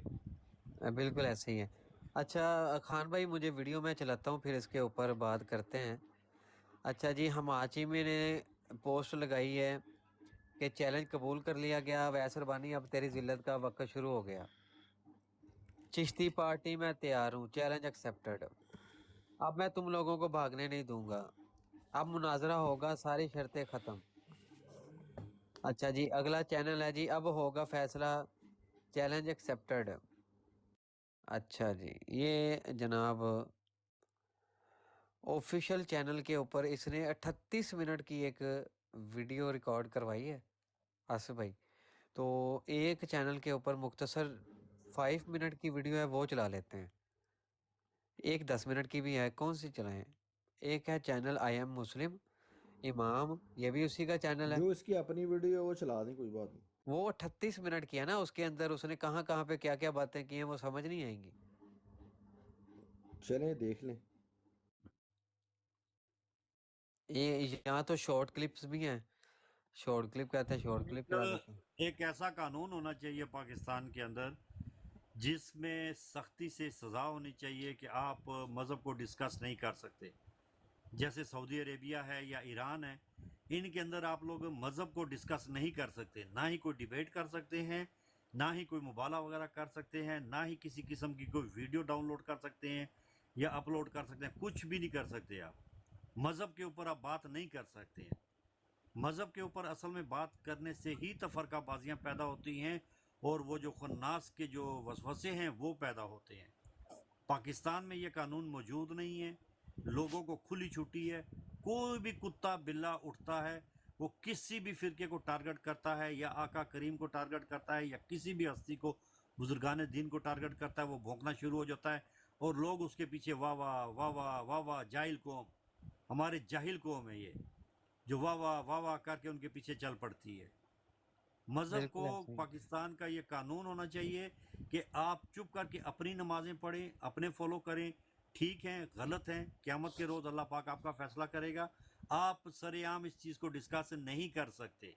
بالکل ایسے ہی ہے. اچھا خان بھائی مجھے ویڈیو میں چلاتا ہوں پھر اس کے اوپر بات کرتے ہیں. اچھا جی، ہم آچیمی نے پوسٹ لگائی ہے کہ چیلنج قبول کر لیا گیا، اویس ربانی اب تیری ذلت کا وقت شروع ہو گیا، چشتی پارٹی میں تیار ہوں، چیلنج ایکسیپٹڈ، اب میں تم لوگوں کو بھاگنے نہیں دوں گا، اب مناظرہ ہوگا، ساری شرطیں ختم. اچھا جی اگلا چینل ہے جی، اب ہوگا فیصلہ، چیلنج ایکسیپٹڈ. اچھا جی یہ جناب آفیشیل چینل کے اوپر اس نے 38 منٹ کی ایک ویڈیو ریکارڈ کروائی ہے آصف بھائی. تو ایک چینل کے اوپر مختصر 5 منٹ کی ویڈیو ہے وہ چلا لیتے ہیں، ایک 10 منٹ کی بھی ہے، کون سی چلائیں؟ ایک ہے چینل آئی ایم مسلم امام، یہ بھی اسی کا چینل ہے. جو اس کی اپنی ویڈیو ہے وہ چلا دیں، کوئی بات نہیں. وہ 38 منٹ کی ہے نا، اس کے اندر اس نے کہاں کہاں پہ کیا کیا باتیں کی ہیں وہ سمجھ نہیں آئیں گی. چلیں دیکھ لیں. یہ یہاں تو شارٹ کلپس بھی ہیں، شارٹ کلپ کہتے ہیں، شارٹ کلپ چلا دیتے ہیں. ایک ایسا قانون ہونا چاہیے پاکستان کے اندر جس میں سختی سے سزا ہونی چاہیے کہ آپ مذہب کو ڈسکس نہیں کر سکتے. جیسے سعودی عربیہ ہے یا ایران ہے، ان کے اندر آپ لوگ مذہب کو ڈسکس نہیں کر سکتے، نہ ہی کوئی ڈیبیٹ کر سکتے ہیں، نہ ہی کوئی مبالغہ وغیرہ کر سکتے ہیں، نہ ہی کسی قسم کی کوئی ویڈیو ڈاؤن لوڈ کر سکتے ہیں یا اپلوڈ کر سکتے ہیں، کچھ بھی نہیں کر سکتے. آپ مذہب کے اوپر آپ بات نہیں کر سکتے ہیں. مذہب کے اوپر اصل میں بات کرنے سے ہی تفرقہ بازیاں پیدا ہوتی ہیں اور وہ جو خناس کے جو وسوسے ہیں وہ پیدا ہوتے ہیں. پاکستان میں یہ قانون موجود نہیں ہے، لوگوں کو کھلی چھٹی ہے، کوئی بھی کتا بلا اٹھتا ہے وہ کسی بھی فرقے کو ٹارگٹ کرتا ہے یا آقا کریم کو ٹارگٹ کرتا ہے یا کسی بھی ہستی کو، بزرگان دین کو ٹارگٹ کرتا ہے، وہ بھونکنا شروع ہو جاتا ہے اور لوگ اس کے پیچھے واہ واہ واہ واہ واہ واہ. جاہل قوم، ہمارے جاہل قوم ہے یہ جو واہ واہ واہ واہ کر کے ان کے پیچھے چل پڑتی ہے. مذہب بالکل کو ایسے ہی پاکستان کا یہ قانون ہونا چاہیے کہ آپ چپ کر کے اپنی نمازیں پڑھیں، اپنے فالو کریں، ٹھیک ہیں غلط ہیں، قیامت کے روز اللہ پاک آپ کا فیصلہ کرے گا. آپ سر عام اس چیز کو ڈسکس نہیں کر سکتے،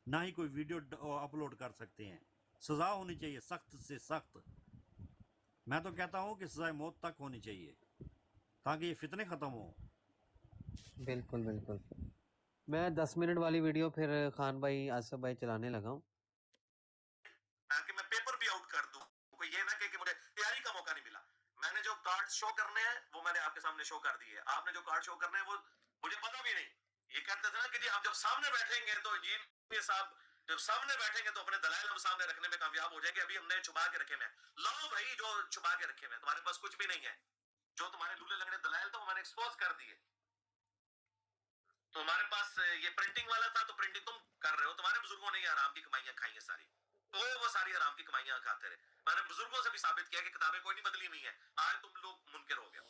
نہ ہی کوئی ویڈیو اپلوڈ کر سکتے ہیں. سزا ہونی چاہیے سخت سے سخت. میں تو کہتا ہوں کہ سزائے موت تک ہونی چاہیے تاکہ یہ فتنے ختم ہوں. بالکل بالکل. میں 10 منٹ والی ویڈیو پھر خان بھائی آصف بھائی چلانے لگا ہوں. کہ میں پیپر بھی آؤٹ کر دوں، کوئی یہ نہ کہ مجھے تیاری کا موقع نہیں ملا. میں نے جو کارڈ شو کرنے ہیں وہ میں نے آپ کے سامنے شو کر دیے. آپ نے جو کارڈ شو کرنے ہیں وہ مجھے پتا بھی نہیں. یہ کہتے تھے نا کہ جی آپ جب سامنے بیٹھیں گے تو جی یہ صاحب جب سامنے بیٹھیں گے تو اپنے دلائل ہم سامنے رکھنے میں کامیاب ہو جائیں گے. ابھی ہم نے چھپا کے رکھے ہیں. لاؤ بھائی جو چھپا کے رکھے ہیں، تمہارے پاس کچھ بھی نہیں ہے. جو تمہارے لولے لگڑے دلائل تھے وہ میں نے ایکسپوز کر دیے. تو ہمارے پاس یہ پرنٹنگ والا تھا تو پرنٹنگ تم کر رہے ہو. تمہارے بزرگوں نے یہ حرام کی کمائیاں کھائی ہیں ساری، تو وہ ساری حرام کی کمائیاں کھاتے رہے. میں نے بزرگوں سے بھی ثابت کیا کہ کتابیں کوئی نہیں بدلی ہوئی ہیں. آج تم لوگ منکر ہو گیا.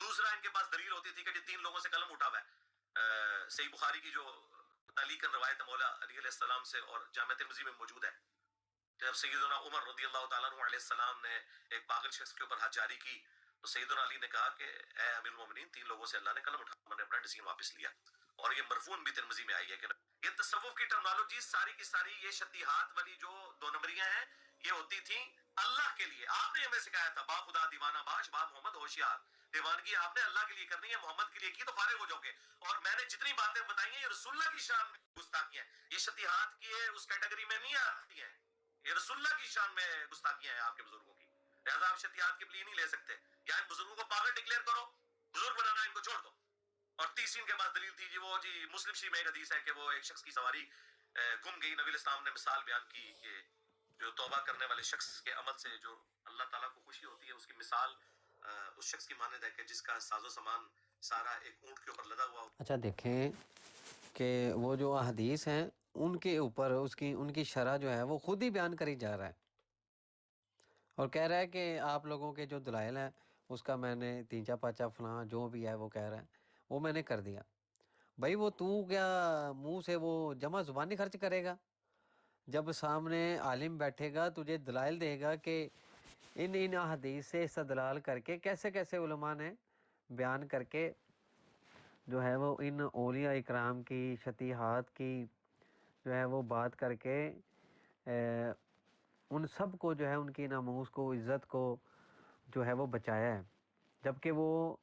دوسرا ان کے پاس دلیل ہوتی تھی کہ جی 3 لوگوں سے قلم اٹھا ہوا ہے. صحیح بخاری کی جو تعلیق روایت مولا علی علیہ السلام سے اور جامع ترمذی میں موجود ہے، جب سیدنا عمر رضی اللہ تعالیٰ عنہ علیہ السلام نے ایک پاگل شخص کے اوپر حد جاری کی تو سیدنا علی نے کہا کہ اے امیر المومنین 3 لوگوں سے اللہ نے قلم اٹھا، میں نے اپنا ڈیسیژن واپس لیا. اور یہ مرفون بھی ترمذی میں آئی ہے کہ یہ تصوف کی ٹرمنالوجی ساری کی ساری یہ شتیہات والی جو 2 نمبریاں ہیں یہ ہوتی تھیں اللہ کے لیے. آپ نے ہمیں سکھایا تھا با خدا دیوانہ باش با محمد ہوشیار. دیوانگی آپ نے اللہ کے لیے کرنی ہے، محمد کے لیے کی تو فارغ ہو جاؤ گے. اور میں نے جتنی باتیں بتائی ہیں یہ رسول اللہ کی شان میں گستاخیاں ہیں. یہ شتیہات کی اس کیٹیگری میں نہیں آتی ہیں. یہ رسول اللہ کی شان میں گستاخیاں ہیں آپ کے بزرگوں کی. لہٰذا آپ شتیہات کی پلی نہیں لے سکتے. یا ان بزرگوں کو پاگل ڈکلیئر کرو، بزرگ بنانا ان کو چھوڑ دو. اور تیسری ان کے پاس دلیل تھی جی وہ جی مسلم شریف میں ایک حدیث ہے کہ وہ ایک شخص کی سواری گم گئی. نبی الاسلام نے مثال بیان کی کہ جو توبہ کرنے والے شخص کے عمل سے جو اللہ تعالیٰ کو خوشی ہوتی ہے، اس کی مثال اس شخص کی مانند ہے کہ جس کا ساز و سامان سارا ایک اونٹ کے اوپر لدا ہوا ہو. اچھا دیکھیں کہ وہ جو احادیث ہیں ان کے اوپر ان کی شرح جو ہے وہ خود ہی بیان کری جا رہا ہے اور کہہ رہا ہے کہ آپ لوگوں کے جو دلائل ہیں اس کا میں نے تینچا پاچا فلاں جو بھی ہے وہ کہہ رہا ہے وہ میں نے کر دیا. بھائی وہ تو کیا منہ سے وہ جمع زبانی خرچ کرے گا؟ جب سامنے عالم بیٹھے گا تجھے دلائل دے گا کہ ان احادیث سے استدلال کر کے کیسے کیسے علماء نے بیان کر کے جو ہے وہ ان اولیاء اکرام کی شتیہات کی جو ہے وہ بات کر کے ان سب کو جو ہے ان کی ناموس کو عزت کو جو ہے وہ بچایا ہے. جبکہ وہ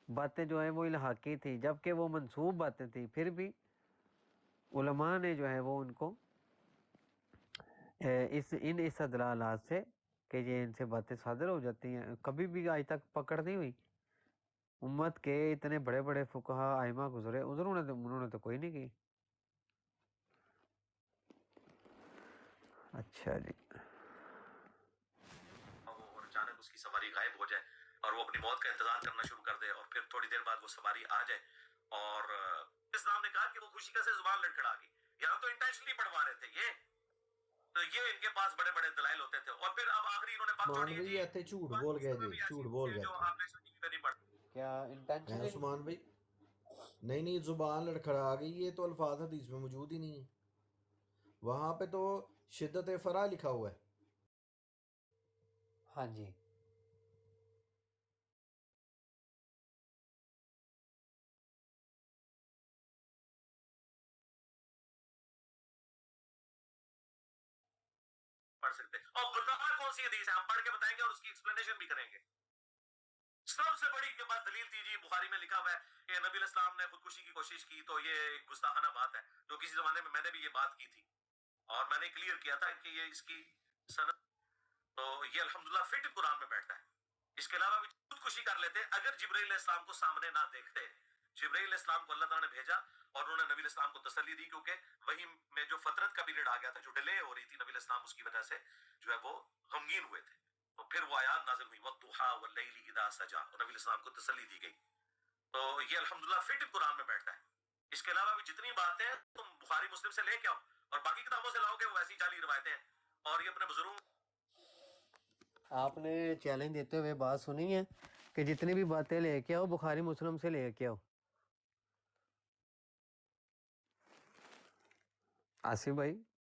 باتیں جو ہیں وہ الحاقی تھی، جبکہ وہ منسوب باتیں تھیں، پھر بھی علماء نے جو ہے وہ ان کو ان استدلالات سے کہ یہ ان سے باتیں صادر ہو جاتی ہیں کبھی بھی آج تک پکڑ نہیں ہوئی. امت کے اتنے بڑے بڑے فقہا ائمہ گزرے انہوں نے تو کوئی نہیں کی. اچھا جی اور اچانک اس کی سواری غائب ہو جائے اور وہ اپنی موت کا انتظار کرنا شروع کر دے اور پھر تھوڑی دیر بعد وہ سواری آ جائے. اور اسلام نے کہا کہ وہ خوشی کا سے زبان لڑکھڑا گئی. یا تو انٹینشنلی پڑھوا رہے تھے یہ، تو یہ ان کے پاس بڑے بڑے دلائل ہوتے تھے. اور پھر اب آخری انہوں نے بات عثمان چھوڑی ہے بھائی جی یہ تھے جھوٹ قرآن بول حدیث گئے میں تھے، بھی ایسی جھوٹ حدیث بول ہے گئے جو تھے. آپ نے سنی نہیں پڑھی. کیا ہیں انٹینشنلی؟ عثمان بھائی؟ نہیں زبان لڑکھڑا گئی، یہ تو الفاظ حدیث میں موجود ہی نہیں ہے. وہاں پہ تو شدت فرا لکھا ہوا ہے. ہاں جی پڑھ سکتے. اور بتا کون سی حدیث ہے ہم پڑھ کے بتائیں گے اور اس کی ایکسپلینیشن بھی کریں گے. سب سے بڑی کے پاس دلیل تھی جی بخاری میں لکھا ہوا ہے کہ نبی علیہ السلام نے خودکشی کی کوشش کی تو یہ ایک گستاخانہ بات ہے جو کسی زمانے میں نے بھی یہ بات کی تھی اور میں نے کلیئر کیا تھا کہ یہ اس کی سند تو یہ الحمدللہ فٹ قرآن میں بیٹھتا ہے. اس کے علاوہ بھی خودکشی کر لیتے اگر جبرائیل علیہ السلام کو سامنے نہ دیکھتے. جبرائیل علیہ السلام کو اللہ تعالیٰ نے بھیجا اور انہوں نے نبی علیہ السلام کو تسلی دی کیونکہ وہی میں جو فطرت کا پیریڈ آ گیا تھا جو ڈیلے ہو رہی تھی نبی علیہ السلام اس کی وجہ سے جو ہے وہ غمگین ہوئے تھے. تو پھر وہ آیات نازل ہوئی وَالضُّحَىٰ وَاللَّيْلِ إِذَا سَجَىٰ اور نبی علیہ السلام کو تسلی دی گئی. تو یہ الحمدللہ فٹ قرآن میں بیٹھتا ہے. اس کے علاوہ بھی جتنی باتیں تم بخاری مسلم سے لے کے آؤ اور باقی کتابوں سے لاؤ گے وہ ایسی جعلی روایتیں ہیں. اور یہ اپنے بزرگوں آپ نے چیلنج دیتے ہوئے بات سنی ہے کہ جتنی بھی باتیں لے کے آؤ بخاری مسلم سے لے کے آؤ. آصف بھائی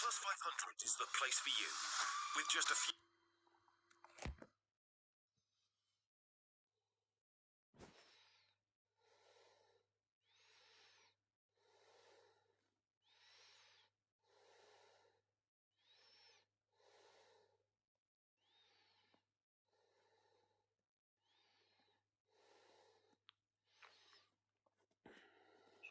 Plus 500 is the place for you with just a few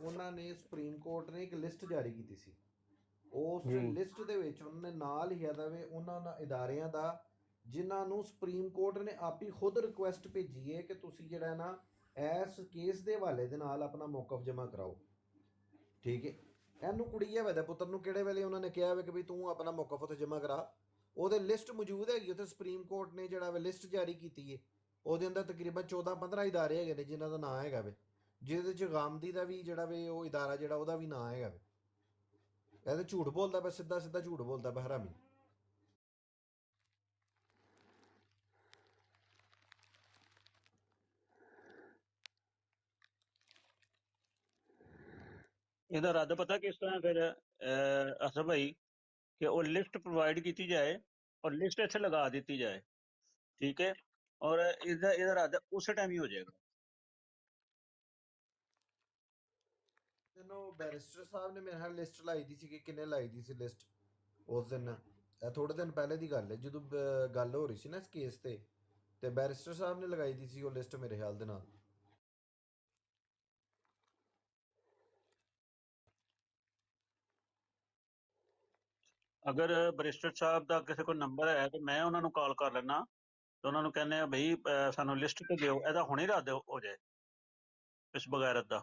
ਉਹਨਾਂ ਨੇ ਸੁਪਰੀਮ ਕੋਰਟ ਨੇ ਇੱਕ ਲਿਸਟ ਜਾਰੀ ਕੀਤੀ ਸੀ, ਉਸ ਜੀ ਲਿਸਟ ਦੇ ਵਿੱਚ ਉਹਨਾਂ ਨੇ ਨਾਂ ਲਿਖਿਆ ਦਵੇ ਉਹਨਾਂ ਇਦਾਰਿਆਂ ਦਾ ਜਿਨ੍ਹਾਂ ਨੂੰ ਸੁਪਰੀਮ ਕੋਰਟ ਨੇ ਆਪੀ ਖੁਦ ਰਿਕੁਐਸਟ ਭੇਜੀ ਹੈ ਕਿ ਤੁਸੀਂ ਜਿਹੜਾ ਨਾ ਇਸ ਕੇਸ ਦੇ ਹਵਾਲੇ ਦੇ ਨਾਲ ਆਪਣਾ ਮੌਕਫ ਜਮ੍ਹਾਂ ਕਰਾਓ, ਠੀਕ ਹੈ। ਇਹਨੂੰ ਕੁੜੀ ਹੈ ਪੁੱਤਰ ਨੂੰ ਕਿਹੜੇ ਵੇਲੇ ਉਹਨਾਂ ਨੇ ਕਿਹਾ ਵੇ ਕਿ ਵੀ ਤੂੰ ਆਪਣਾ ਮੌਕਫ ਉੱਥੇ ਜਮ੍ਹਾਂ ਕਰਾ, ਉਹਦੇ ਲਿਸਟ ਮੌਜੂਦ ਹੈਗੀ ਉੱਥੇ ਸੁਪਰੀਮ ਕੋਰਟ ਨੇ ਜਿਹੜਾ ਵੇ ਲਿਸਟ ਜਾਰੀ ਕੀਤੀ ਹੈ, ਉਹਦੇ ਅੰਦਰ ਤਕਰੀਬਨ 14-15 ਇਦਾਰੇ ਹੈਗੇ ਨੇ ਜਿਨ੍ਹਾਂ ਦਾ ਨਾਂ ਹੈਗਾ ਵੇ, ਜਿਹਦੇ 'ਚ ਗਾਮਦੀ ਦਾ ਵੀ ਜਿਹੜਾ ਵੇ ਉਹ ਇਦਾਰਾ ਜਿਹੜਾ ਉਹਦਾ ਵੀ ਨਾਂ ਹੈਗਾ ਵੇ। ਇਹ ਤਾਂ ਝੂਠ ਬੋਲਦਾ ਪਿਆ, ਸਿੱਧਾ ਸਿੱਧਾ ਝੂਠ ਬੋਲਦਾ ਪਿਆ ਹਰਾਮੀ। ਇਹਦਾ ਰੱਦ ਪਤਾ ਕਿਸ ਤਰ੍ਹਾਂ ਫਿਰ ਅਸਰ ਭਾਈ ਕਿ ਉਹ ਲਿਸਟ ਪ੍ਰੋਵਾਈਡ ਕੀਤੀ ਜਾਏ ਔਰ ਲਿਸਟ ਇੱਥੇ ਲਗਾ ਦਿੱਤੀ ਜਾਏ, ਠੀਕ ਹੈ, ਔਰ ਇਹਦਾ ਰੱਦ ਉਸੇ ਟਾਈਮ ਹੀ ਹੋ ਜਾਏਗਾ। ਤੈਨੂੰ ਬੈਰਿਸਟਰ ਸਾਹਿਬ ਨੇ ਮੇਰੇ ਨਾਲ ਲਿਸਟ ਲਾਈ ਦੀ ਸੀ ਕਿ ਕਿੰਨੇ ਲਾਈ ਦੀ ਸੀ ਲਿਸਟ ਉਸ ਦਿਨ, ਇਹ ਥੋੜੇ ਦਿਨ ਪਹਿਲੇ ਦੀ ਗੱਲ ਹੈ ਜਦੋਂ ਗੱਲ ਹੋ ਰਹੀ ਸੀ ਨਾ ਇਸ ਕੇਸ ਤੇ ਬੈਰਿਸਟਰ ਸਾਹਿਬ ਨੇ ਲਗਾਈ ਦੀ ਸੀ ਉਹ ਲਿਸਟ ਮੇਰੇ ਖਿਆਲ ਦੇ ਨਾਲ। ਅਗਰ ਬਰਿਸਟਰ ਸਾਹਿਬ ਦਾ ਕਿਸੇ ਕੋਲ ਨੰਬਰ ਹੈ ਤੇ ਮੈਂ ਉਹਨਾਂ ਨੂੰ ਕਾਲ ਕਰ ਲੈਣਾ ਤੇ ਉਹਨਾਂ ਨੂੰ ਕਹਿੰਦੇ ਆ ਬਈ ਸਾਨੂੰ ਲਿਸਟ ਤੇ ਦਿਓ, ਇਹਦਾ ਹੁਣੇ ਰੱਦ ਹੋ ਜਾਏ ਇਸ ਬਗੈਰਤ ਦਾ।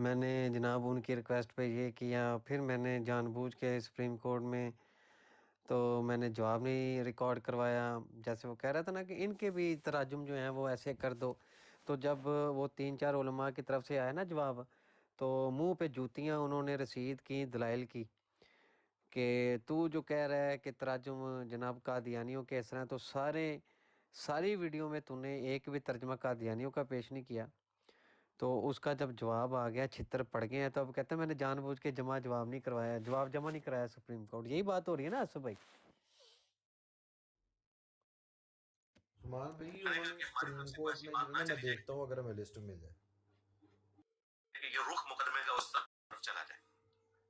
میں نے جناب ان کی ریکویسٹ پہ یہ کیا، پھر میں نے جان بوجھ کے سپریم کورٹ میں تو میں نے جواب نہیں ریکارڈ کروایا، جیسے وہ کہہ رہا تھا نا کہ ان کے بھی تراجم جو ہیں وہ ایسے کر دو. تو جب وہ 3-4 علماء کی طرف سے آیا نا جواب، تو منہ پہ جوتیاں انہوں نے رسید کی، دلائل کی کہ تو جو کہہ رہا ہے کہ تراجم جناب قادیانیوں کے اس طرح، تو ساری ویڈیو میں تو نے ایک بھی ترجمہ قادیانیوں کا پیش نہیں کیا. تو اس کا جب جواب آ گیا، چھتر پڑ گئے ہیں، تو اب کہتے ہیں میں نے جان بوجھ کے جواب نہیں کروایا، جواب جمع نہیں کرایا سپریم کورٹ. یہی بات ہو رہی ہے نا اسد بھائی؟ عثمان بھائی میں نے انہوں کہا نے کہ ہماری طرف سپریم سے کوئی کورٹ ایسی میں بات جو ہے نہ نا، میں چلی جائے دیکھتا ہوں اگر ہمیں لسٹ مل جائے. کہ یہ رخ مقدمے کا اس طرف چلا جائے.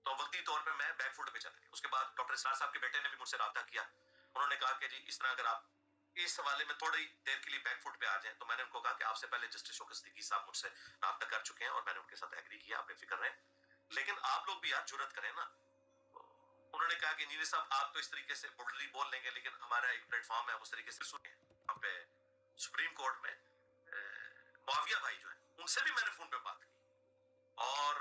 تو وقتی طور پہ میں بیک فوٹ پہ چلا گیا. اس کے بعد ڈاکٹر اسرار صاحب کے بیٹے نے بھی مجھ سے رابطہ کیا. انہوں نے کہا کہ جی اس طرح اگر آپ اس حوالے میں تھوڑی دیر کے لیے بیک فوٹ پہ آ جائیں. تو میں نے ان کو کہا کہ آپ سے پہلے جسٹس شوکت صدیقی صاحب مجھ سے رابطہ کر چکے ہیں اور میں نے ان کے ساتھ ایگری کیا، آپ بے فکر رہیں، لیکن آپ لوگ بھی یار جرت کریں نا. انہوں نے کہا کہ انجینئر صاحب آپ تو اس طریقے سے بولڈلی بول لیں گے، لیکن ہمارا ایک پلیٹ فارم ہے، ہم اس طریقے سے سنیں. وہاں پہ سپریم کورٹ میں معاویہ بھائی جو ہیں ان سے بھی میں نے فون پہ بات کی، اور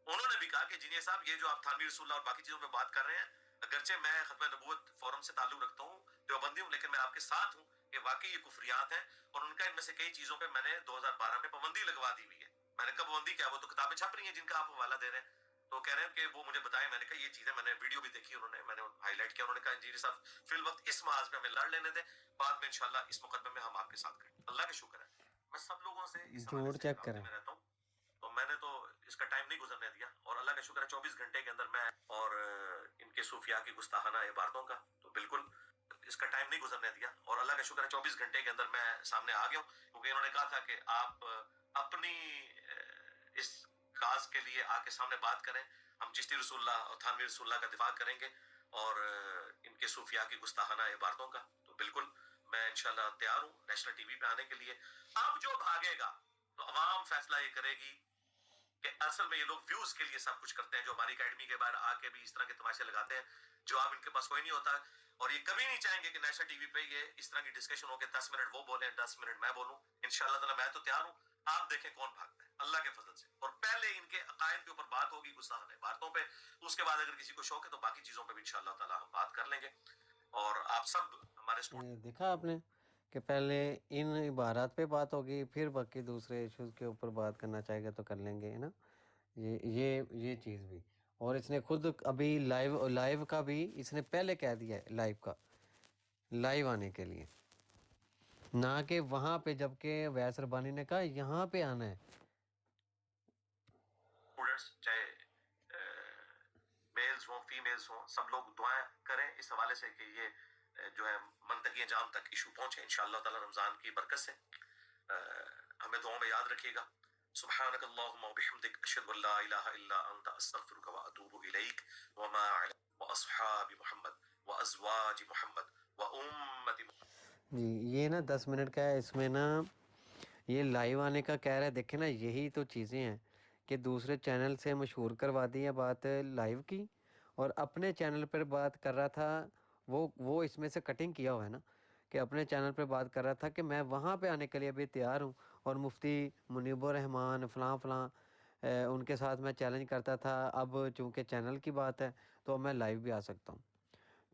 انہوں نے بھی کہا کہ انجینئر صاحب یہ جو آپ تھانوی رسول اللہ اور باقی چیزوں پہ بات کر رہے ہیں، اگرچہ میں ختم نبوت فورم سے تعلق رکھتا ہوں، دیوبندی ہوں، لیکن میں آپ کے ساتھ ہوں کہ واقعی یہ کفریات ہیں. اور ان کا ان میں سے کئی چیزوں پہ میں نے 2012 میں پابندی لگوا دی ہوئی ہے. میں نے کب پابندی کیا؟ وہ تو کتابیں چھپ رہی ہیں جن کا آپ حوالہ دے رہے ہیں. تو کہہ رہے ہیں کہ وہ مجھے بتائیں. میں نے کہا یہ چیزیں میں نے ویڈیو بھی دیکھی، انہوں نے میں نے ہائی لائٹ کیا. انہوں نے کہا انجینئر صاحب فی الوقت اس محاذ پہ ہمیں لڑ لینے دیں، بعد میں انشاءاللہ اس مقدمے میں ہم آپ کے ساتھ کریں. اللہ کا شکر ہے میں سب لوگوں سے اس حوالے جھوٹ سے چیک رابطے کریں. میں رہتا ہوں. تو میں نے تو اس کا ٹائم نہیں گزرنے دیا، اور اللہ کا شکر ہے 24 گھنٹے کے اندر میں اور ان کے صوفیاء کی گستاخانہ عبارتوں کا تو بالکل اس کا ٹائم نہیں گزرنے دیا. اور اللہ کا شکر ہے 24 گھنٹے کے اندر میں سامنے آ گیا ہوں، کیونکہ انہوں نے کہا تھا کہ آپ اپنی اس کاز کے لیے آ کے سامنے بات کریں، ہم چشتی رسول اللہ اور تھانوی رسول اللہ کا دفاع کریں گے اور ان کے صوفیاء کی گستاخانہ عبارتوں کا. تو بالکل میں انشاءاللہ تیار ہوں نیشنل ٹی وی پہ آنے کے لیے. اب جو بھاگے گا تو عوام فیصلہ یہ کرے گی کہ اصل میں یہ لوگ ویوز کے لیے سب کچھ کرتے ہیں، جو ہماری اکیڈمی کے باہر آ کے بھی اس طرح کے تماشے لگاتے ہیں. جواب ان کے پاس کوئی نہیں ہوتا، اور یہ کبھی نہیں چاہیں گے کہ نیشنل ٹی وی پہ یہ اس طرح کی ڈسکشن ہو کہ 10 منٹ وہ بولیں 10 منٹ میں بولوں. انشاءاللہ تعالی میں تو تیار ہوں. آپ دیکھیں کون بھاگتا ہے اللہ کے فضل سے. اور پہلے ان کے عقائد کے اوپر بات ہوگی، گستاخانہ عبارتوں پہ، اس کے بعد اگر کسی کو شوق ہے تو باقی چیزوں پہ بھی انشاءاللہ تعالی ہم بات کر لیں گے. اور آپ سب ہمارے اسٹوڈنٹ دیکھا آپ نے کہ پہلے ان عبارات پہ بات ہوگی، پھر باقی دوسرے ایشوز کے اوپر بات کرنا چاہے گا تو کر لیں گے، ہے نا. یہ چیز بھی، اور اس نے خود ابھی لائیو کا بھی اس نے پہلے کہہ دیا ہے، لائیو آنے کے لیے، نہ کہ وہاں پہ، جب کہ ویس ربانی نے کہا یہاں پہ آنا ہے. چاہے میلز ہوں فیمیلز ہوں، سب لوگ دعائیں کریں اس حوالے سے کہ یہ جو ہے منطقی انجام تک ایشو پہنچے انشاءاللہ تعالی رمضان کی برکت سے. ہمیں دعاؤں میں یاد رکھیے گا. سبحانک اللہم وبحمدک اشہد ان لا الہ الا انت استغفرک واتوب الیک وما علی واصحاب محمد وازواج محمد وامت محمد. جی یہ نا 10 منٹ کا ہے، اس میں نا یہ لائیو آنے کا کہہ رہا ہے. دیکھیں نا یہی تو چیزیں ہیں کہ دوسرے چینل سے مشہور کروا دی ہے بات لائیو کی، اور اپنے چینل پر بات کر رہا تھا. وہ اس میں سے کٹنگ کیا ہوا ہے نا، کہ اپنے چینل پہ بات کر رہا تھا کہ میں وہاں پہ آنے کے لیے بھی تیار ہوں، اور مفتی منیب الرحمان فلاں فلاں ان کے ساتھ میں چیلنج کرتا تھا. اب چونکہ چینل کی بات ہے تو اب میں لائیو بھی آ سکتا ہوں.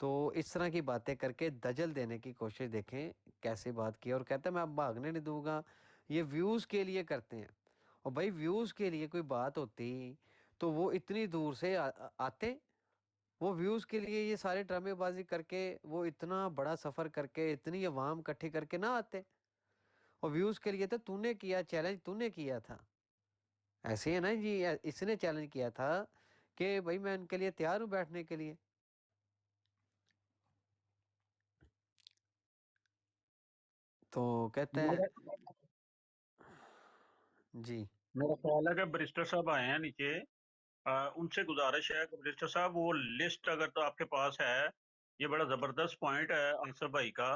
تو اس طرح کی باتیں کر کے دجل دینے کی کوشش دیکھیں کیسے بات کی. اور کہتا ہے میں اب بھاگنے نہیں دوں گا، یہ ویوز کے لیے کرتے ہیں. اور بھائی ویوز کے لیے کوئی بات ہوتی تو وہ اتنی دور سے آتے، وہ ویوز کے لیے یہ سارے ڈرامے بازی کر کے، وہ اتنا بڑا سفر کر کے، اتنی عوام اکٹھی کر کے نہ آتے. اور ویوز کے لیے تو نے کیا چیلنج، نے کیا تھا. ایسے ہے نا جی، اس نے چیلنج کیا تھا کہ بھائی میں ان کے لیے تیار ہوں بیٹھنے کے لیے. تو کہتا ہے جی میرا خیال ہے کہ بریسٹر صاحب آئے ہیں نیچے، ان سے گزارش ہے کہ بریسٹر صاحب وہ لسٹ اگر تو آپ کے پاس ہے، یہ بڑا زبردست پوائنٹ ہے آصف بھائی کا،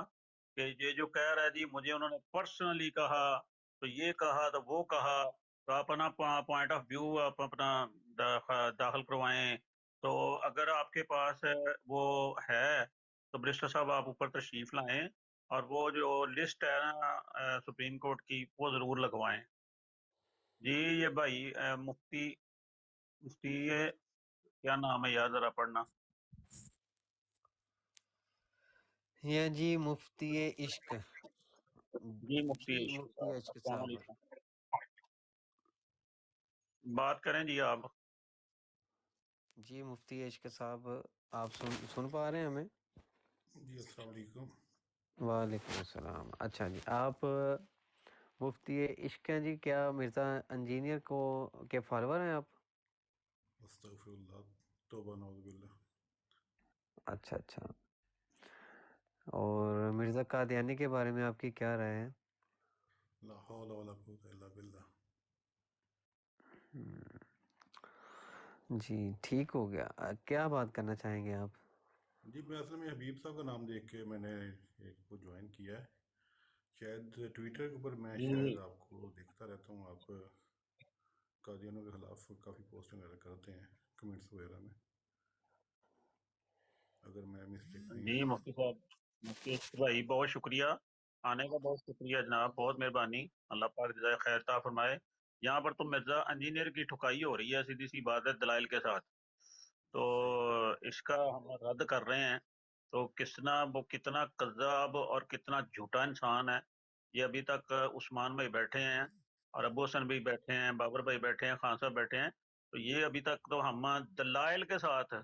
کہ یہ جو کہہ رہا ہے جی مجھے انہوں نے پرسنلی کہا تو یہ کہا تو وہ کہا، تو آپ اپنا پوائنٹ آف ویو آپ اپنا داخل کروائیں. تو اگر آپ کے پاس وہ ہے تو بریسٹر صاحب آپ اوپر تشریف لائیں، اور وہ جو لسٹ ہے نا سپریم کورٹ کی وہ ضرور لگوائیں. جی یہ بھائی مفتی کیا نام ہے یاد ذرا پڑھنا. یہ جی مفتی عشق. جی مفتی جی عشق مفتی صاحب، عشق السلام صاحب. علیکم. بات کریں جی آپ. جی مفتی عشق صاحب آپ سن پا رہے ہیں ہمیں؟ جی السلام علیکم. وعلیکم السلام. اچھا جی آپ مفتی عشق ہیں جی. کیا مرزا انجینئر کو کے فالوور ہیں آپ؟ استغفر اللہ، توبہ نعوذ باللہ. اچھا اچھا. اور مرزا قادیانی کے بارے میں آپ کی کیا رائے ہے؟ لا حول ولا قوت الا باللہ. جی ٹھیک ہو گیا. کیا بات کرنا چاہیں گے آپ؟ جی میں اصل میں حبیب صاحب کا نام دیکھ کے میں نے ایک کو جوائن کیا ہے. شاید ٹویٹر کے اوپر میں جی شاید آپ کو دیکھتا رہتا ہوں، آپ قادیانوں کے خلاف کافی پوسٹ وغیرہ کرتے ہیں کمنٹس وغیرہ میں، اگر میں مسٹیک نہیں جی ہے. مفتی صاحب، مفتی عشق بھائی بہت شکریہ آنے کا، بہت شکریہ جناب، بہت مہربانی. اللہ پاک جزائے خیر عطا فرمائے. یہاں پر تو مرزا انجینئر کی ٹھکائی ہو رہی ہے سیدھی سی بات ہے دلائل کے ساتھ. تو صحیح. اس کا ہم رد کر رہے ہیں. تو وہ کتنا کذاب اور کتنا جھوٹا انسان ہے. یہ ابھی تک عثمان بھائی بیٹھے ہیں اور ابو حسن بھائی بیٹھے ہیں، بابر بھائی بیٹھے ہیں، خان صاحب بیٹھے ہیں. تو یہ ابھی تک تو ہم دلائل کے ساتھ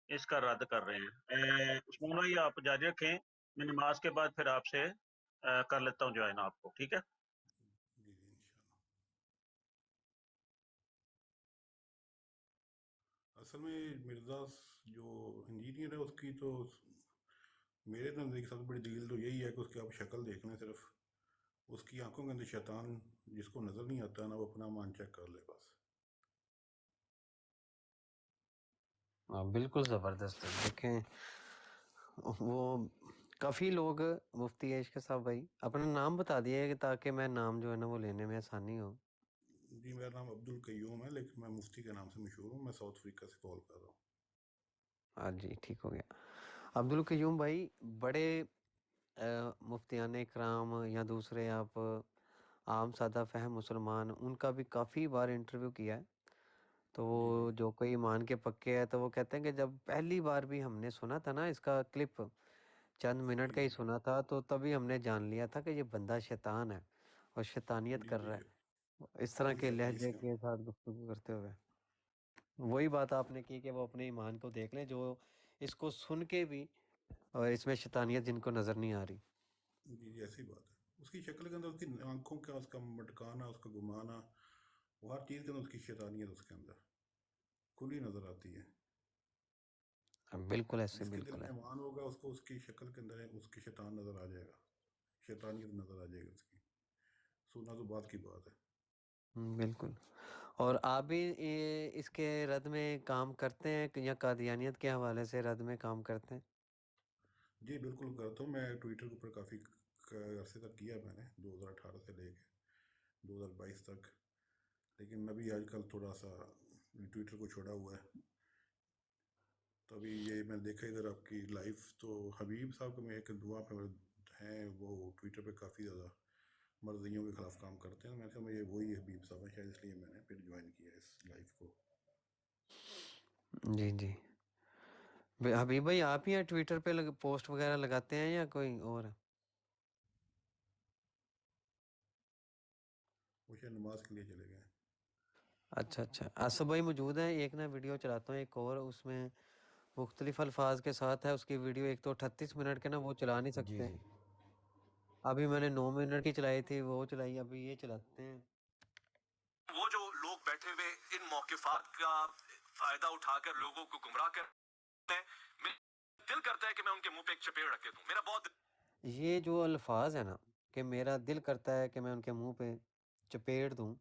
اس کا رد کر رہے ہیں. عثمان بھائی آپ جاری رکھیں، میں نماز کے بعد پھر آپ سے کر لیتا ہوں جوائن آپ کو، ٹھیک ہے؟ جی جی انشاءاللہ. اصل میں مرزا جو انجینئر ہے اس کی تو میرے نزدیک سب سے بڑی دلیل تو یہی ہے کہ اس کی آپ شکل دیکھ لیں، صرف اس کی آنکھوں کے اندر شیطان جس کو نظر نہیں آتا نا وہ اپنا مان چیک کر لے بس. بالکل زبردست ہے. دیکھیں وہ کافی لوگ مفتی عشق صاحب بھائی اپنا نام بتا دیے کہ تاکہ میں نام جو ہے نا وہ لینے میں آسانی ہو. جی میرا نام عبد القیوم ہے، لیکن میں مفتی کے نام سے مشہور ہوں. میں ساؤتھ افریقہ سے کال کر رہا ہوں. ہاں جی ٹھیک ہو گیا. عبد القیوم بھائی بڑے مفتیان اکرام یا دوسرے آپ عام سادہ فہم مسلمان ان کا بھی کافی بار انٹرویو کیا ہے. تو جی جی وہ جو کوئی ایمان کے پکے ہے تو وہ کہتے ہیں کہ جب پہلی بار بھی ہم نے سنا تھا نا اس کا کلپ، چند منٹ کا جی ہی جی سنا تھا، تو تبھی ہم نے جان لیا تھا کہ یہ بندہ شیطان ہے اور شیطانیت جی کر جی رہا ہے اس طرح فل کے شیطانی لہجے اسکم. کے ساتھ گفتگو کرتے ہوئے. وہی بات آپ نے کی کہ وہ اپنے ایمان کو دیکھ لیں جو اس کو سن کے بھی اور اس میں شیطانیت جن کو نظر نہیں آ رہی. جی جی ایسی بات ہے. اس کی شکل کے اندر اس کی آنکھوں کا، اس کا مٹکانا، اس کا گمانا، وہ ہر چیز کے اندر اس کی شیطانیت اس کے اندر کھلی نظر آتی ہے. بالکل ایسے جس کے دل بالکل میں ہے. ایمان ہوگا اس کو اس کی شکل کے اندر اس کی شیطان نظر آ جائے گا، شیطانیت نظر آ جائے گی اس کی. سننا تو بات کی بات ہے. بالکل. اور آپ بھی اس کے رد میں کام کرتے ہیں یا قادیانیت کے حوالے سے رد میں کام کرتے ہیں؟ جی بالکل کرتا ہوں. میں ٹویٹر کے اوپر کافی عرصے تک کیا میں نے، 2018 سے لے کے 2022 تک. لیکن ابھی آج کل تھوڑا سا ٹویٹر کو چھوڑا ہوا ہے. تو ابھی یہ میں نے دیکھا ادھر آپ کی لائف، تو حبیب صاحب کو میں ایک دعا پہ ہیں، وہ ٹویٹر پہ کافی زیادہ مرضیوں کے خلاف کام کرتے ہیں. میں نے کہا میں یہ وہی حبیب صاحب ہیں شاید، اس لیے میں نے پھر جوائن کیا اس لائف کو. جی جی. حبیب بھائی آپ ہی ٹویٹر پہ پوسٹ وغیرہ لگاتے ہیں یا کوئی اور ہے؟ وہ شاید نماز کے لیے چلے گئے. اچھا اچھا. آصف بھائی موجود ہیں، ایک نا ویڈیو چلاتا ہوں ایک اور، اس میں مختلف الفاظ کے ساتھ ہے اس کی ویڈیو. ایک تو 38 منٹ کے نا وہ چلا نہیں جی سکتے. جی ابھی میں نے 9 منٹ کی چلائی تھی وہ چلائی، ابھی یہ چلاتے ہیں. وہ جو لوگ بیٹھے ہوئے ان موقفات کا فائدہ اٹھا کر لوگوں کو گمراہ کرتے ہیں، میرا دل کرتا ہے کہ میں ان کے منہ پہ ایک چپیڑ رکھ دوں. میرا بہت یہ جو الفاظ ہیں نا کہ میرا دل کرتا ہے کہ میں ان کے منہ پہ چپیڑ دوں،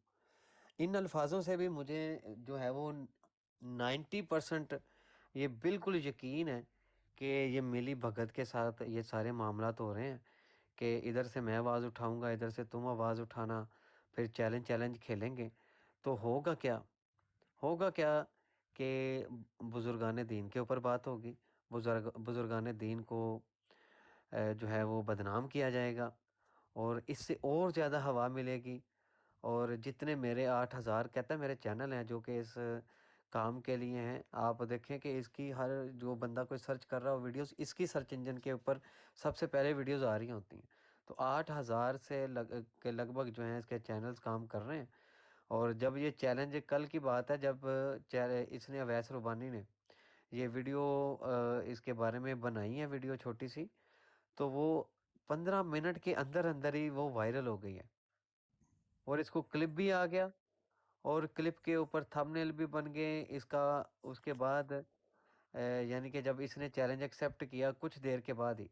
ان الفاظوں سے بھی مجھے جو ہے وہ 90% یہ بالکل یقین ہے کہ یہ ملی بھگت کے ساتھ یہ سارے معاملات ہو رہے ہیں کہ ادھر سے میں آواز اٹھاؤں گا، ادھر سے تم آواز اٹھانا، پھر چیلنج کھیلیں گے. تو ہوگا کیا کہ بزرگان دین کے اوپر بات ہوگی، بزرگان دین کو جو ہے وہ بدنام کیا جائے گا، اور اس سے اور زیادہ ہوا ملے گی. اور جتنے میرے 8000 کہتا ہے میرے چینل ہیں جو کہ اس کام کے لیے ہیں. آپ دیکھیں کہ اس کی ہر جو بندہ کوئی سرچ کر رہا ہو ویڈیوز اس کی سرچ انجن کے اوپر سب سے پہلے ویڈیوز آ رہی ہوتی ہیں. تو 8000 سے لگ بھگ جو ہیں اس کے چینلز کام کر رہے ہیں. اور جب یہ چیلنج کل کی بات ہے جب اس نے اویس ربانی نے یہ ویڈیو اس کے بارے میں بنائی ہے ویڈیو چھوٹی سی, تو وہ 15 منٹ کے اندر اندر ہی وہ وائرل ہو گئی ہے اور اس کو کلپ بھی آ گیا اور کلپ کے اوپر تھمبنیل بھی بن گئے اس کا. اس کے بعد یعنی کہ جب اس نے چیلنج ایکسیپٹ کیا کچھ دیر کے بعد ہی,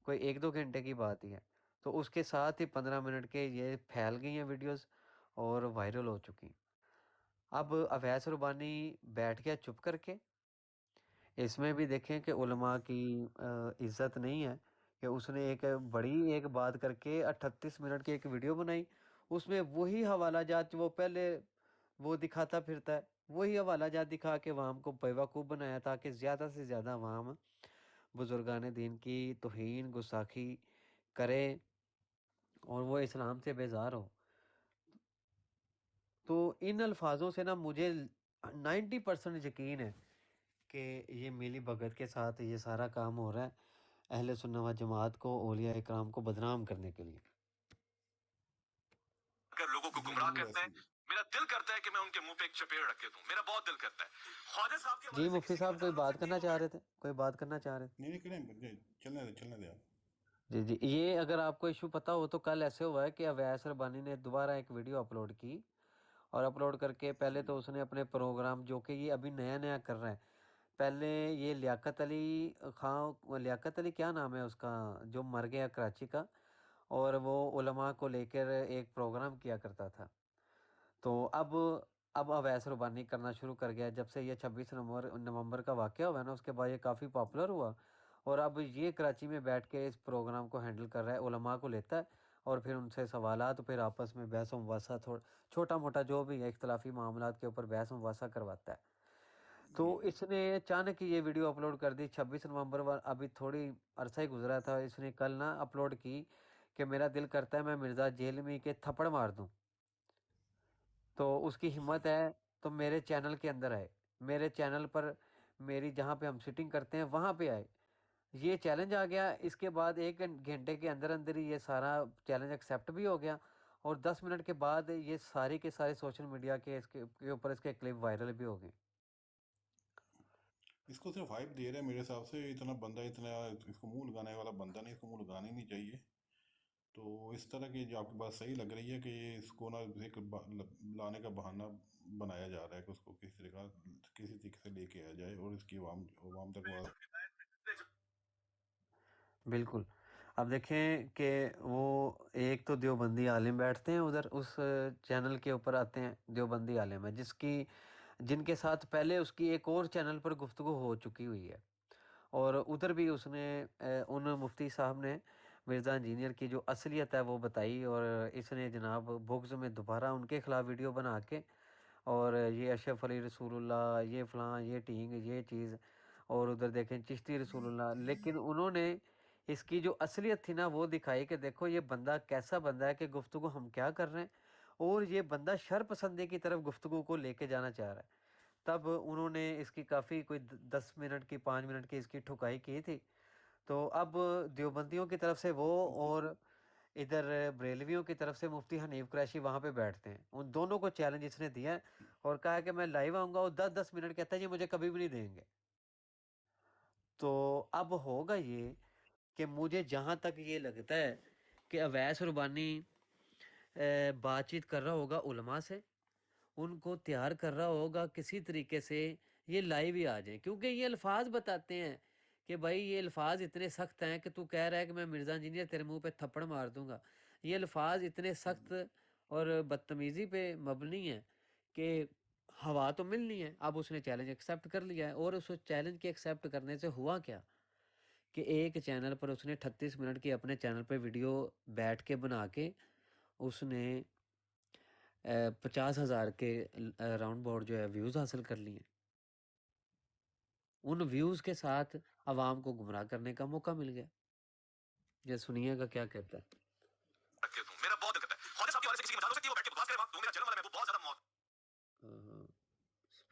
کوئی 1-2 گھنٹے کی بات ہی ہے, تو اس کے ساتھ ہی 15 منٹ کے یہ پھیل گئی ہیں ویڈیوز اور وائرل ہو چکی. اب اویس ربانی بیٹھ گیا چپ کر کے. اس میں بھی دیکھیں کہ علماء کی عزت نہیں ہے کہ اس نے ایک بڑی ایک بات کر کے 38 منٹ کی ایک ویڈیو بنائی. اس میں وہی حوالہ جات وہ پہلے وہ دکھاتا پھرتا ہے, وہی حوالہ جات دکھا کے عوام کو بیوقوف بنایا تاکہ زیادہ سے زیادہ عوام بزرگان دین کی توہین گستاخی کرے اور وہ اسلام سے بیزار ہو. تو ان الفاظوں سے نا مجھے 90% یقین ہے کہ یہ میلی بھگت کے ساتھ یہ سارا کام ہو رہا ہے اہل سنت و جماعت کو, اولیاء اکرام کو بدنام کرنے کے لیے. اگر لوگوں کو جی گمراہ بالکل کرتے ایسے ہیں, میرا دل کرتا ہے کہ میں ان کے منہ پہ ایک چپیڑ رکھ کے دوں, میرا بہت دل کرتا ہے. خواجہ صاحب کے جی حوالے سے مفتی کسی کی صاحب کوئی مزار بن بات سکتی کرنا ہے چاہ وہ رہے تھے, کوئی بات کرنا چاہ رہے تھے؟ نہیں کریں, چلنے دیں آپ. جی جی, یہ اگر آپ کو ایشو پتہ ہو تو کل ایسے ہوا ہے کہ اویس ربانی نے دوبارہ ایک ویڈیو اپلوڈ کی اور اپلوڈ کر کے پہلے تو اس نے اپنے پروگرام جو کہ یہ ابھی نیا نیا کر رہا ہے, پہلے یہ لیاقت علی خان, لیاقت علی کیا نام ہے اس کا جو مر گیا کراچی کا, اور وہ علماء کو لے کر ایک پروگرام کیا کرتا تھا. تو اب اویس ربانی کرنا شروع کر گیا جب سے یہ 26 نومبر کا واقعہ ہوا ہے نا, اس کے بعد یہ کافی پاپولر ہوا اور اب یہ کراچی میں بیٹھ کے اس پروگرام کو ہینڈل کر رہا ہے, علماء کو لیتا ہے اور پھر ان سے سوالات, پھر آپس میں بحث و مباحثہ چھوٹا موٹا جو بھی ہے اختلافی معاملات کے اوپر بحث و مباحثہ کرواتا ہے. تو اس نے اچانک یہ ویڈیو اپلوڈ کر دی 26 نومبر, ابھی تھوڑی عرصہ ہی گزرا تھا, اس نے کل نا اپلوڈ کی کہ میرا دل کرتا ہے میں مرزا جیلمی کے تھپڑ مار دوں. تو اس کی ہمت ہے تو میرے چینل کے اندر آئے, میرے چینل پر میری جہاں پہ ہم سٹنگ کرتے ہیں وہاں پہ آئے. یہ چیلنج آ گیا, اس کے بعد 1 گھنٹے کے اندر اندر ہی یہ سارا چیلنج ایکسیپٹ بھی ہو گیا اور 10 منٹ کے بعد یہ سارے کے سارے سوشل میڈیا کے اوپر اس کے کلپ وائرل بھی ہو گئے. اس کو صرف ہائپ دے رہے ہیں میرے حساب سے. اتنا بندہ, اتنا اس کو منہ لگانے والا بندہ نہیں, اس کو منہ لگانا ہی نہیں چاہیے. تو اس طرح کی جو آپ کی بات صحیح لگ رہی ہے کہ اس کو نا ایک لانے کا بہانہ بنایا جا رہا ہے کہ اس کو کسی طریقے سے لے کے آ جائے اور اس کی عوام تک بالکل. اب دیکھیں کہ وہ ایک تو دیوبندی عالم بیٹھتے ہیں ادھر اس چینل کے اوپر آتے ہیں, دیوبندی عالم ہے جن کے ساتھ پہلے اس کی ایک اور چینل پر گفتگو ہو چکی ہوئی ہے, اور ادھر بھی اس نے ان مفتی صاحب نے مرزا انجینئر کی جو اصلیت ہے وہ بتائی, اور اس نے جناب بغض میں دوبارہ ان کے خلاف ویڈیو بنا کے اور یہ اشرف علی رسول اللہ, یہ فلاں, یہ ٹینگ, یہ چیز, اور ادھر دیکھیں چشتی رسول اللہ. لیکن انہوں نے اس کی جو اصلیت تھی نا وہ دکھائی کہ دیکھو یہ بندہ کیسا بندہ ہے کہ گفتگو ہم کیا کر رہے ہیں, اور یہ بندہ شر پسندی کی طرف گفتگو کو لے کے جانا چاہ رہا ہے. تب انہوں نے اس کی کافی کوئی 10 منٹ کی 5 منٹ کی اس کی ٹھکائی کی تھی. تو اب دیوبندیوں کی طرف سے وہ اور ادھر بریلویوں کی طرف سے مفتی حنیف قریشی وہاں پہ بیٹھتے ہیں, ان دونوں کو چیلنج اس نے دیا ہے اور کہا ہے کہ میں لائیو آؤں گا, اور 10-10 منٹ کہتا ہے یہ مجھے کبھی بھی نہیں دیں گے. تو اب ہوگا یہ کہ مجھے جہاں تک یہ لگتا ہے کہ اویس ربانی بات چیت کر رہا ہوگا علماء سے, ان کو تیار کر رہا ہوگا کسی طریقے سے یہ لائیو ہی آ جائیں, کیونکہ یہ الفاظ بتاتے ہیں کہ بھائی یہ الفاظ اتنے سخت ہیں کہ تو کہہ رہا ہے کہ میں مرزا انجینئر تیرے منہ پہ تھپڑ مار دوں گا. یہ الفاظ اتنے سخت اور بدتمیزی پہ مبنی ہیں کہ ہوا تو ملنی ہے. اب اس نے چیلنج ایکسیپٹ کر لیا ہے, اور اس چیلنج کے ایکسیپٹ کرنے سے ہوا کیا کہ ایک چینل پر اس نے 38 منٹ کی اپنے چینل پہ ویڈیو بیٹھ کے بنا کے اس نے 50,000 کے راؤنڈ بورڈ جو ہے ویوز حاصل کر لیے. ان ویوز کے ساتھ عوام کو گمراہ کرنے کا موقع مل گیا. یہ سنیے گا کیا کہتا ہے. میرا بہت دل کرتا ہے. خواجہ صاحب کے حوالے سے کسی کی مزار ہو سکتی ہے وہ بیٹھ کے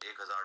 1000